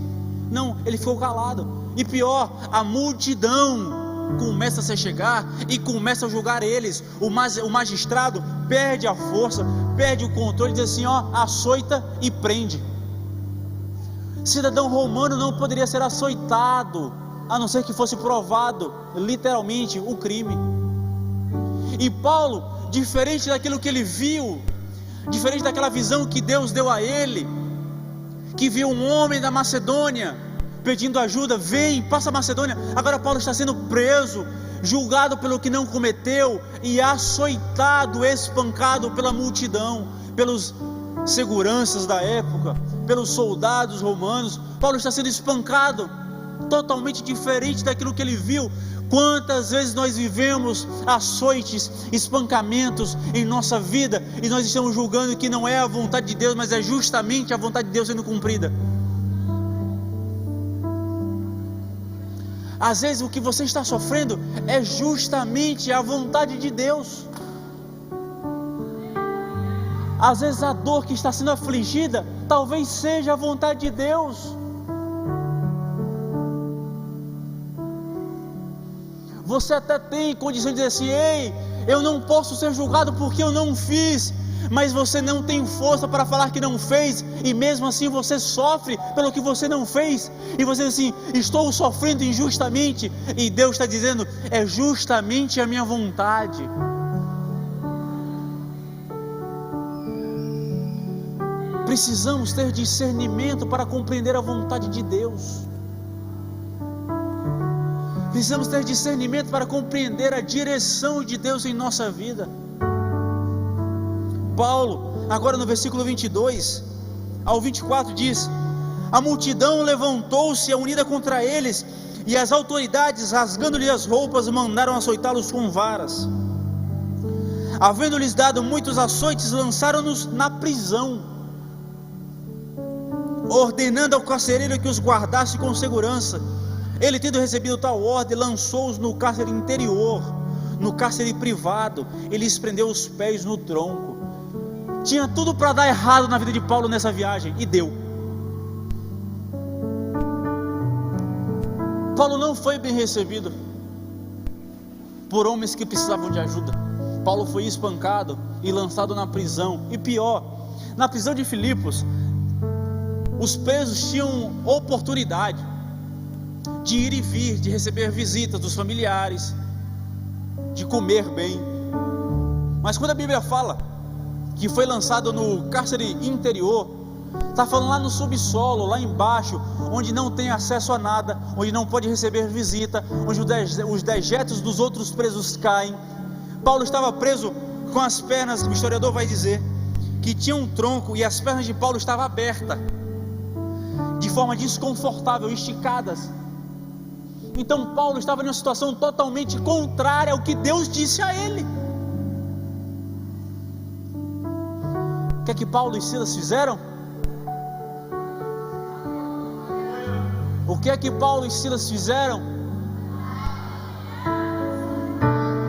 Não, ele ficou calado. E pior, a multidão começa a se chegar e começa a julgar eles. O magistrado perde a força, perde o controle, diz assim: ó, açoita e prende. Cidadão romano não poderia ser açoitado, a não ser que fosse provado literalmente o crime. E Paulo, diferente daquilo que ele viu, diferente daquela visão que Deus deu a ele, que viu um homem da Macedônia pedindo ajuda: vem, passa a Macedônia. Agora Paulo está sendo preso, julgado pelo que não cometeu e açoitado, espancado pela multidão, pelos seguranças da época, pelos soldados romanos. Paulo está sendo espancado, totalmente diferente daquilo que ele viu. Quantas vezes nós vivemos açoites, espancamentos em nossa vida, e nós estamos julgando que não é a vontade de Deus, mas é justamente a vontade de Deus sendo cumprida. Às vezes o que você está sofrendo é justamente a vontade de Deus. Às vezes a dor que está sendo afligida talvez seja a vontade de Deus. Você até tem condição de dizer assim: ei, eu não posso ser julgado porque eu não fiz. Mas você não tem força para falar que não fez, e mesmo assim você sofre pelo que você não fez. E você diz assim: estou sofrendo injustamente. E Deus está dizendo: é justamente a minha vontade. Precisamos ter discernimento para compreender a vontade de Deus. Precisamos ter discernimento para compreender a direção de Deus em nossa vida. Paulo, agora no versículo 22 ao 24 diz: a multidão levantou-se unida contra eles, e as autoridades, rasgando-lhe as roupas, mandaram açoitá-los com varas. Havendo-lhes dado muitos açoites, lançaram-nos na prisão, ordenando ao carcereiro que os guardasse com segurança. Ele, tendo recebido tal ordem, lançou-os no cárcere interior, no cárcere privado. Ele lhes prendeu os pés no tronco. Tinha tudo para dar errado na vida de Paulo nessa viagem, e deu. Paulo não foi bem recebido por homens que precisavam de ajuda. Paulo foi espancado e lançado na prisão. E pior, na prisão de Filipos, os presos tinham oportunidade de ir e vir, de receber visitas dos familiares, de comer bem. Mas quando a Bíblia fala que foi lançado no cárcere interior, está falando lá no subsolo, lá embaixo, onde não tem acesso a nada, onde não pode receber visita, onde os dejetos dos outros presos caem. Paulo estava preso com as pernas, o historiador vai dizer que tinha um tronco, e as pernas de Paulo estavam abertas, de forma desconfortável, esticadas. Então Paulo estava em uma situação totalmente contrária ao que Deus disse a ele. O que é que Paulo e Silas fizeram? O que é que Paulo e Silas fizeram?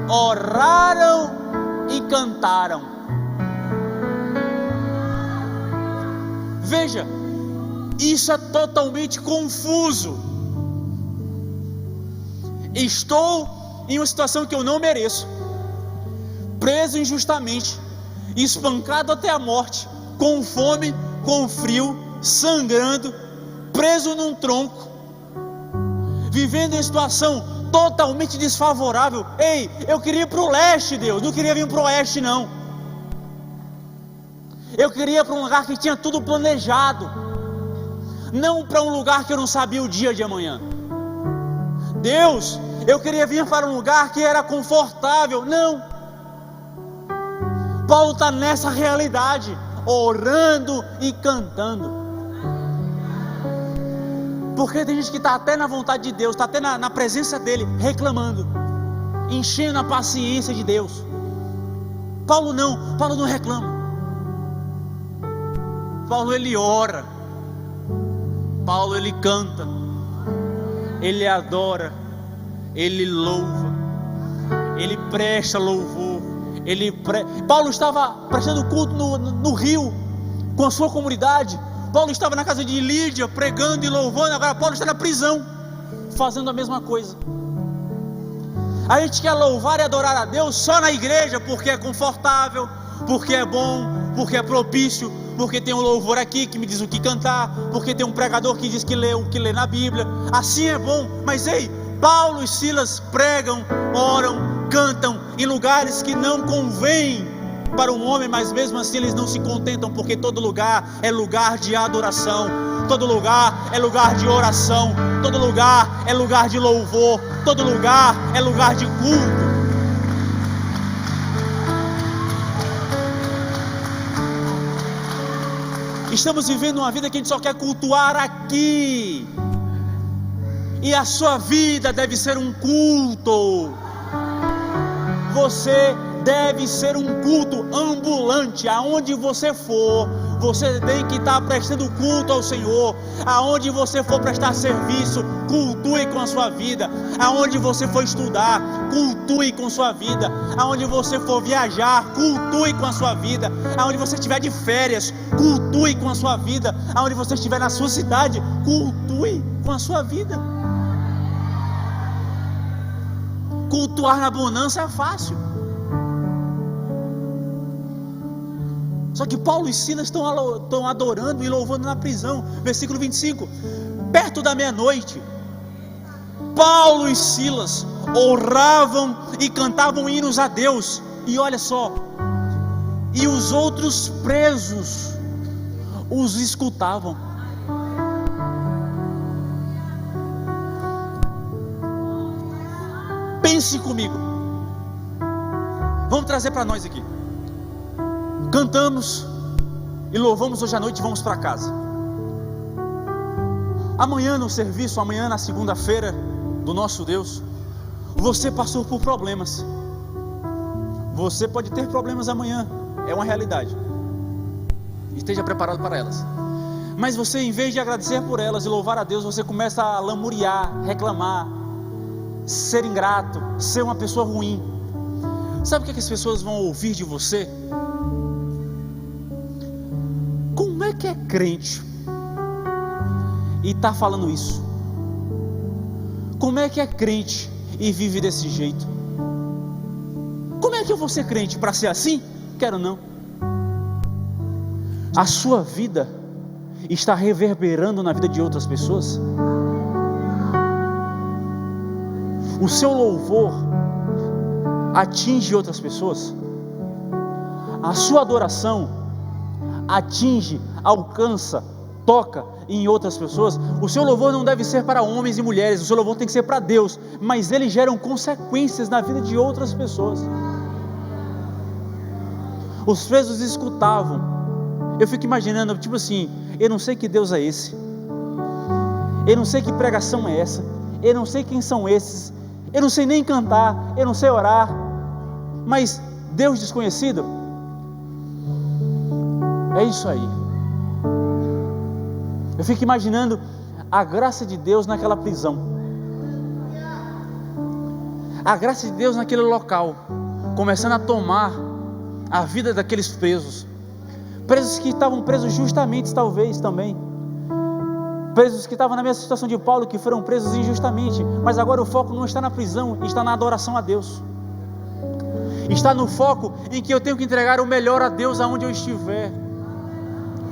Oraram e cantaram. Veja, isso é totalmente confuso. Estou em uma situação que eu não mereço, preso injustamente, espancado até a morte, com fome, com frio, sangrando, preso num tronco, vivendo em situação totalmente desfavorável. Ei, eu queria ir para o leste, Deus, não queria vir para o oeste, não. Eu queria ir para um lugar que tinha tudo planejado, não para um lugar que eu não sabia o dia de amanhã. Deus, eu queria vir para um lugar que era confortável. Não. Paulo está nessa realidade, orando e cantando. Porque tem gente que está até na vontade de Deus, está até na presença dele, reclamando, enchendo a paciência de Deus. Paulo não reclama. Paulo ele ora, Paulo ele canta, ele adora, ele louva, ele presta louvor, Paulo estava prestando culto no rio, com a sua comunidade. Paulo estava na casa de Lídia, pregando e louvando. Agora Paulo está na prisão, fazendo a mesma coisa. A gente quer louvar e adorar a Deus só na igreja, porque é confortável, porque é bom, porque é propício, porque tem um louvor aqui que me diz o que cantar, porque tem um pregador que diz que lê o que lê na Bíblia. Assim é bom, mas ei, Paulo e Silas pregam, oram, cantam em lugares que não convém para um homem, mas mesmo assim eles não se contentam, porque todo lugar é lugar de adoração, todo lugar é lugar de oração, todo lugar é lugar de louvor, todo lugar é lugar de culto. Estamos vivendo uma vida que a gente só quer cultuar aqui, e a sua vida deve ser um culto. Você deve ser um culto ambulante. Aonde você for, você tem que estar prestando culto ao Senhor. Aonde você for prestar serviço, cultue com a sua vida. Aonde você for estudar, cultue com a sua vida. Aonde você for viajar, cultue com a sua vida. Aonde você estiver de férias, cultue com a sua vida. Aonde você estiver na sua cidade, cultue com a sua vida. Cultuar na bonança é fácil. Só que Paulo e Silas estão adorando e louvando na prisão. Versículo 25. Perto da meia-noite, Paulo e Silas oravam e cantavam hinos a Deus. E olha só, e os outros presos os escutavam. Pense comigo. Vamos trazer para nós aqui. Cantamos e louvamos hoje à noite e vamos para casa. Amanhã no serviço, amanhã na segunda-feira do nosso Deus, você passou por problemas. Você pode ter problemas amanhã, é uma realidade. Esteja preparado para elas. Mas você, em vez de agradecer por elas e louvar a Deus, você começa a lamuriar, reclamar, ser ingrato, ser uma pessoa ruim. Sabe o que as pessoas vão ouvir de você? Como é que é crente e está falando isso? Como é que é crente e vive desse jeito? Como é que eu vou ser crente para ser assim? Quero não. A sua vida está reverberando na vida de outras pessoas. O seu louvor atinge outras pessoas. A sua adoração atinge, alcança, toca em outras pessoas. O seu louvor não deve ser para homens e mulheres, o seu louvor tem que ser para Deus, mas eles geram consequências na vida de outras pessoas. Os presos escutavam. Eu fico imaginando, tipo assim, eu não sei que Deus é esse, eu não sei que pregação é essa, eu não sei quem são esses, eu não sei nem cantar, eu não sei orar, mas Deus desconhecido? É isso aí. Eu fico imaginando a graça de Deus naquela prisão, a graça de Deus naquele local, começando a tomar a vida daqueles presos que estavam presos justamente, talvez também, presos que estavam na mesma situação de Paulo, que foram presos injustamente, mas agora o foco não está na prisão, está na adoração a Deus, está no foco em que eu tenho que entregar o melhor a Deus aonde eu estiver.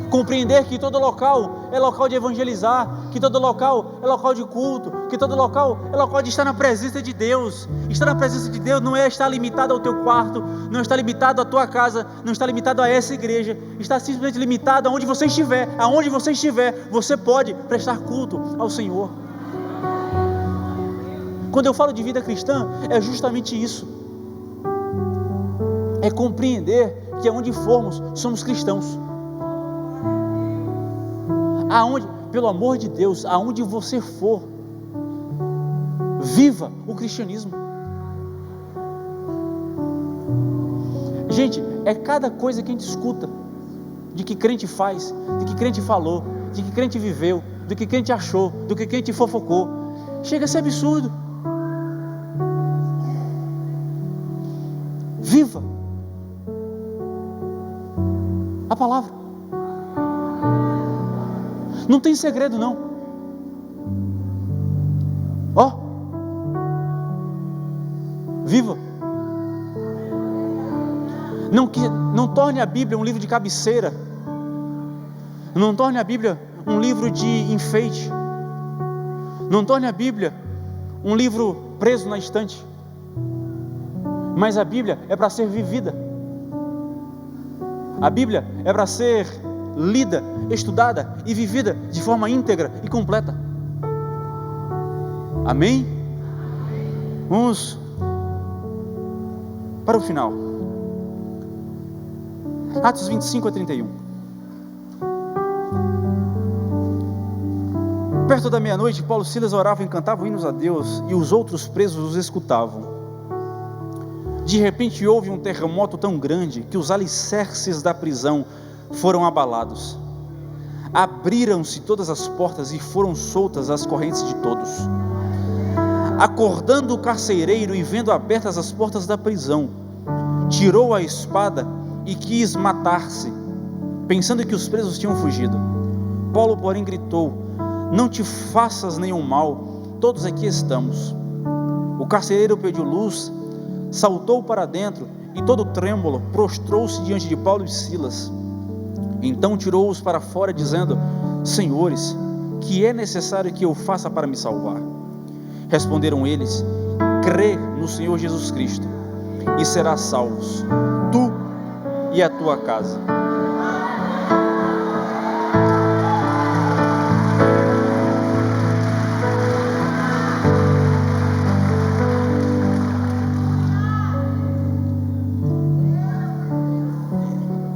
Compreender que todo local é local de evangelizar, que todo local é local de culto, que todo local é local de estar na presença de Deus. Estar na presença de Deus não é estar limitado ao teu quarto, não está limitado à tua casa, não está limitado a essa igreja, está simplesmente limitado aonde você estiver. Aonde você estiver, você pode prestar culto ao Senhor. Quando eu falo de vida cristã, é justamente isso. É compreender que aonde formos, somos cristãos. Aonde, pelo amor de Deus, aonde você for, viva o cristianismo. Gente, é cada coisa que a gente escuta, de que crente faz, de que crente falou, de que crente viveu, do que crente achou, do que crente fofocou, chega a ser absurdo. Viva a palavra. Não tem segredo não. Ó, viva. Não torne a Bíblia um livro de cabeceira. Não torne a Bíblia um livro de enfeite. Não torne a Bíblia um livro preso na estante. Mas a Bíblia é para ser vivida. A Bíblia é para ser lida, estudada e vivida de forma íntegra e completa. Amém? Vamos para o final. Atos 25 a 31. Perto da meia-noite, Paulo e Silas oravam e cantavam hinos a Deus, e os outros presos os escutavam. De repente houve um terremoto tão grande que os alicerces da prisão foram abalados. Abriram-se todas as portas e foram soltas as correntes de todos. Acordando o carcereiro e vendo abertas as portas da prisão, tirou a espada e quis matar-se, pensando que os presos tinham fugido. Paulo, porém, gritou: não te faças nenhum mal, todos aqui estamos. O carcereiro pediu luz, saltou para dentro e todo trêmulo prostrou-se diante de Paulo e Silas. Então tirou-os para fora, dizendo: senhores, que é necessário que eu faça para me salvar? Responderam eles: crê no Senhor Jesus Cristo e serás salvos, tu e a tua casa.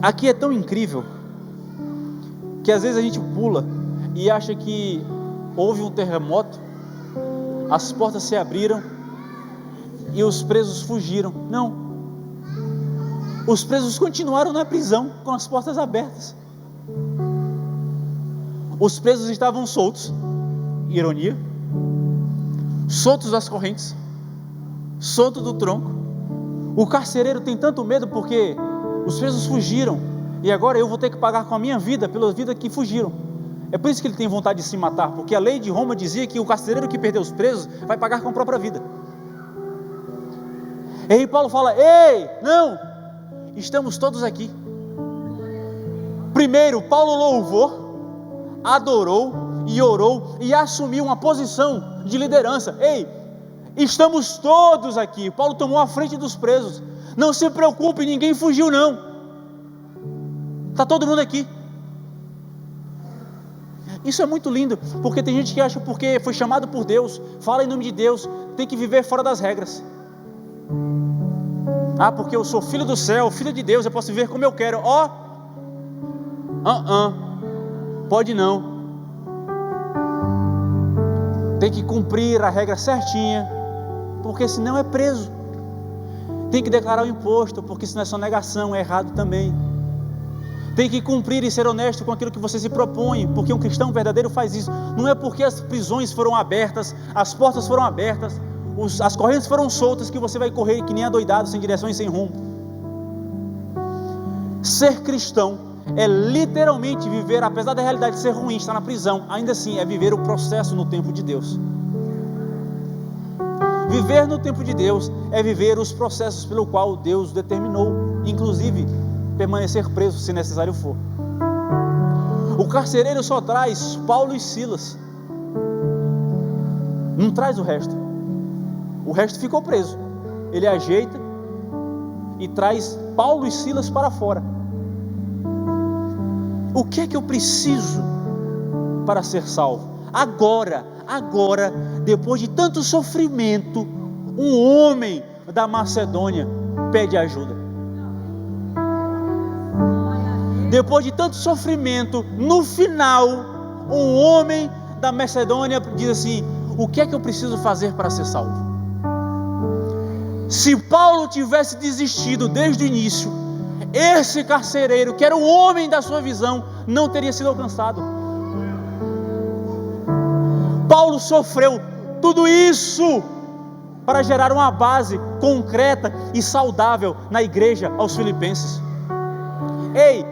Aqui é tão incrível que às vezes a gente pula e acha que houve um terremoto, as portas se abriram e os presos fugiram. Não, os presos continuaram na prisão com as portas abertas. Os presos estavam soltos, ironia, soltos das correntes, soltos do tronco. O carcereiro tem tanto medo porque os presos fugiram, e agora eu vou ter que pagar com a minha vida pela vida que fugiram. É por isso que ele tem vontade de se matar, porque a lei de Roma dizia que o carcereiro que perdeu os presos vai pagar com a própria vida. E aí Paulo fala: ei, não, estamos todos aqui. Primeiro, Paulo louvou, adorou e orou e assumiu uma posição de liderança. Ei, estamos todos aqui. Paulo tomou a frente dos presos. Não se preocupe, ninguém fugiu não. Está todo mundo aqui. Isso é muito lindo, porque tem gente que acha porque foi chamado por Deus, fala em nome de Deus, tem que viver fora das regras. Ah, porque eu sou filho do céu, filho de Deus, eu posso viver como eu quero. Pode não. Tem que cumprir a regra certinha, porque senão é preso. Tem que declarar o imposto, porque senão é só negação, é errado também. Tem que cumprir e ser honesto com aquilo que você se propõe, porque um cristão verdadeiro faz isso. Não é porque as prisões foram abertas, as portas foram abertas, as correntes foram soltas, que você vai correr que nem adoidado, sem direção e sem rumo. Ser cristão é literalmente viver, apesar da realidade ser ruim, estar na prisão, ainda assim é viver o processo no tempo de Deus. Viver no tempo de Deus é viver os processos pelo qual Deus determinou, inclusive permanecer preso se necessário for. O carcereiro só traz Paulo e Silas, não traz o resto. O resto ficou preso. Ele ajeita e traz Paulo e Silas para fora. O que é que eu preciso para ser salvo? Agora, depois de tanto sofrimento, um homem da Macedônia pede ajuda. Depois de tanto sofrimento, no final, um homem da Macedônia diz assim: o que é que eu preciso fazer para ser salvo? Se Paulo tivesse desistido desde o início, esse carcereiro, que era o homem da sua visão, não teria sido alcançado. Paulo sofreu tudo isso para gerar uma base concreta e saudável na igreja aos Filipenses. Ei,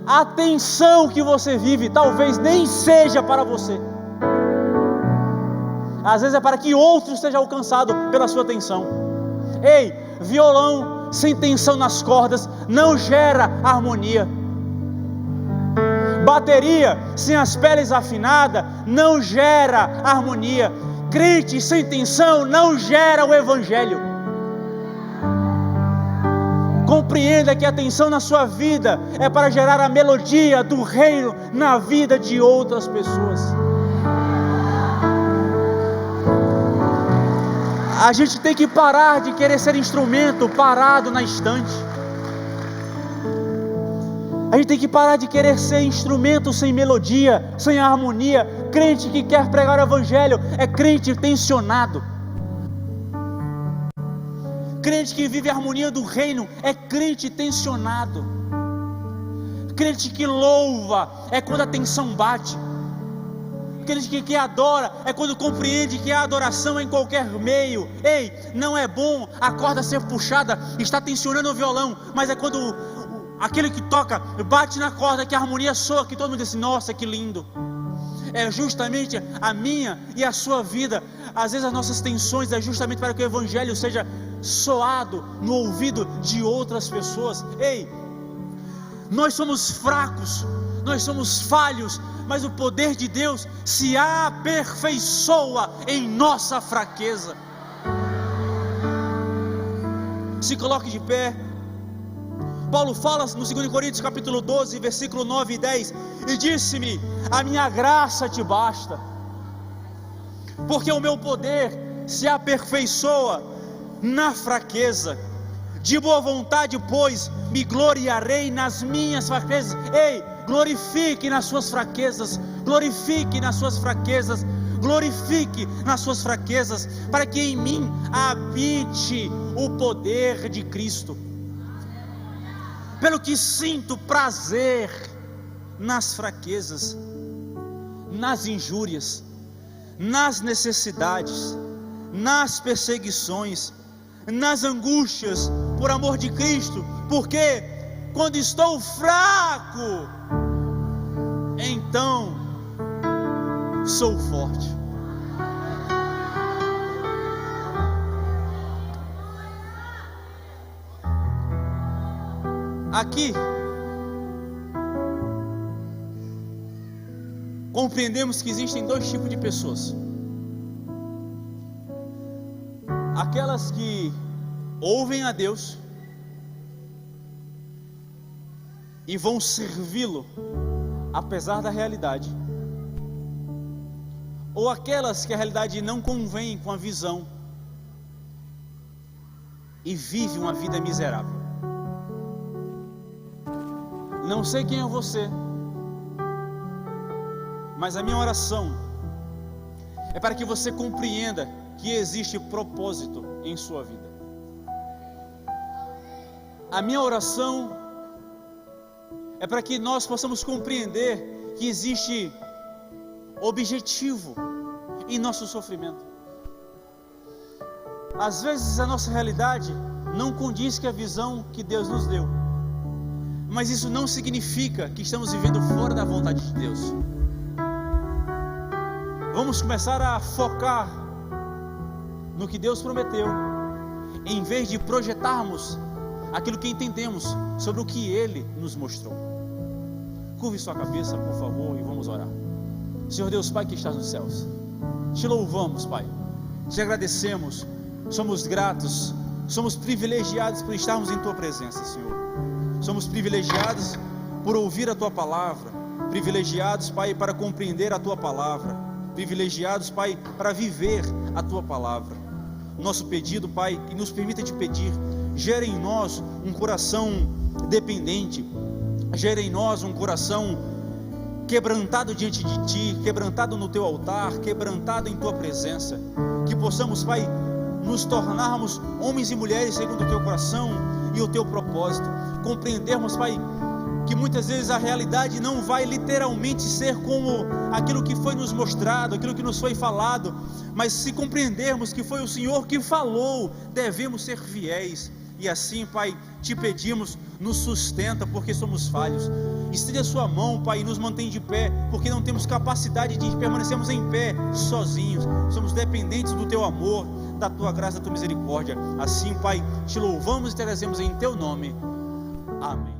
a tensão que você vive talvez nem seja para você. Às vezes é para que outro seja alcançado pela sua tensão. Ei, violão sem tensão nas cordas não gera harmonia. Bateria sem as peles afinadas não gera harmonia. Crente sem tensão não gera o evangelho. Compreenda que a tensão na sua vida é para gerar a melodia do reino na vida de outras pessoas. A gente tem que parar de querer ser instrumento parado na estante. A gente tem que parar de querer ser instrumento sem melodia, sem harmonia. Crente que quer pregar o evangelho é crente tensionado. Crente que vive a harmonia do reino é crente tensionado. Crente que louva é quando a tensão bate. Crente que adora é quando compreende que a adoração é em qualquer meio. Ei, não é bom a corda ser puxada, está tensionando o violão, mas é quando aquele que toca bate na corda que a harmonia soa, que todo mundo diz assim: nossa, que lindo. É justamente a minha e a sua vida. Às vezes as nossas tensões é justamente para que o evangelho seja soado no ouvido de outras pessoas. Ei, nós somos fracos, nós somos falhos, mas o poder de Deus se aperfeiçoa em nossa fraqueza. Se coloque de pé. Paulo fala no 2 Coríntios capítulo 12, versículo 9 e 10, e disse-me: a minha graça te basta, porque o meu poder se aperfeiçoa na fraqueza. De boa vontade, pois, me gloriarei nas minhas fraquezas. Ei, glorifique nas suas fraquezas, glorifique nas suas fraquezas, glorifique nas suas fraquezas, para que em mim habite o poder de Cristo. Pelo que sinto prazer nas fraquezas, nas injúrias, nas necessidades, nas perseguições, nas angústias, por amor de Cristo, porque quando estou fraco, então sou forte. Aqui compreendemos que existem dois tipos de pessoas: aquelas que ouvem a Deus e vão servi-lo apesar da realidade, ou aquelas que a realidade não convém com a visão e vivem uma vida miserável. Não sei quem é você, mas a minha oração é para que você compreenda que existe propósito em sua vida. A minha oração é para que nós possamos compreender que existe objetivo em nosso sofrimento. Às vezes a nossa realidade não condiz com a visão que Deus nos deu, mas isso não significa que estamos vivendo fora da vontade de Deus. Vamos começar a focar no que Deus prometeu, em vez de projetarmos aquilo que entendemos sobre o que Ele nos mostrou. Curve sua cabeça, por favor, e vamos orar. Senhor Deus, Pai que estás nos céus, te louvamos, Pai, te agradecemos, somos gratos, somos privilegiados por estarmos em Tua presença, Senhor. Somos privilegiados por ouvir a Tua palavra, privilegiados, Pai, para compreender a Tua palavra, privilegiados, Pai, para viver a Tua palavra. Nosso pedido, Pai, que nos permita te pedir, gera em nós um coração dependente, gera em nós um coração quebrantado diante de Ti, quebrantado no Teu altar, quebrantado em Tua presença, que possamos, Pai, nos tornarmos homens e mulheres segundo o Teu coração e o Teu propósito, compreendermos, Pai, que muitas vezes a realidade não vai literalmente ser como aquilo que foi nos mostrado, aquilo que nos foi falado, mas se compreendermos que foi o Senhor que falou, devemos ser fiéis. E assim, Pai, te pedimos, nos sustenta, porque somos falhos. Estende a sua mão, Pai, e nos mantém de pé, porque não temos capacidade de permanecermos em pé sozinhos. Somos dependentes do Teu amor, da Tua graça, da Tua misericórdia. Assim, Pai, te louvamos e te agradecemos em Teu nome. Amém.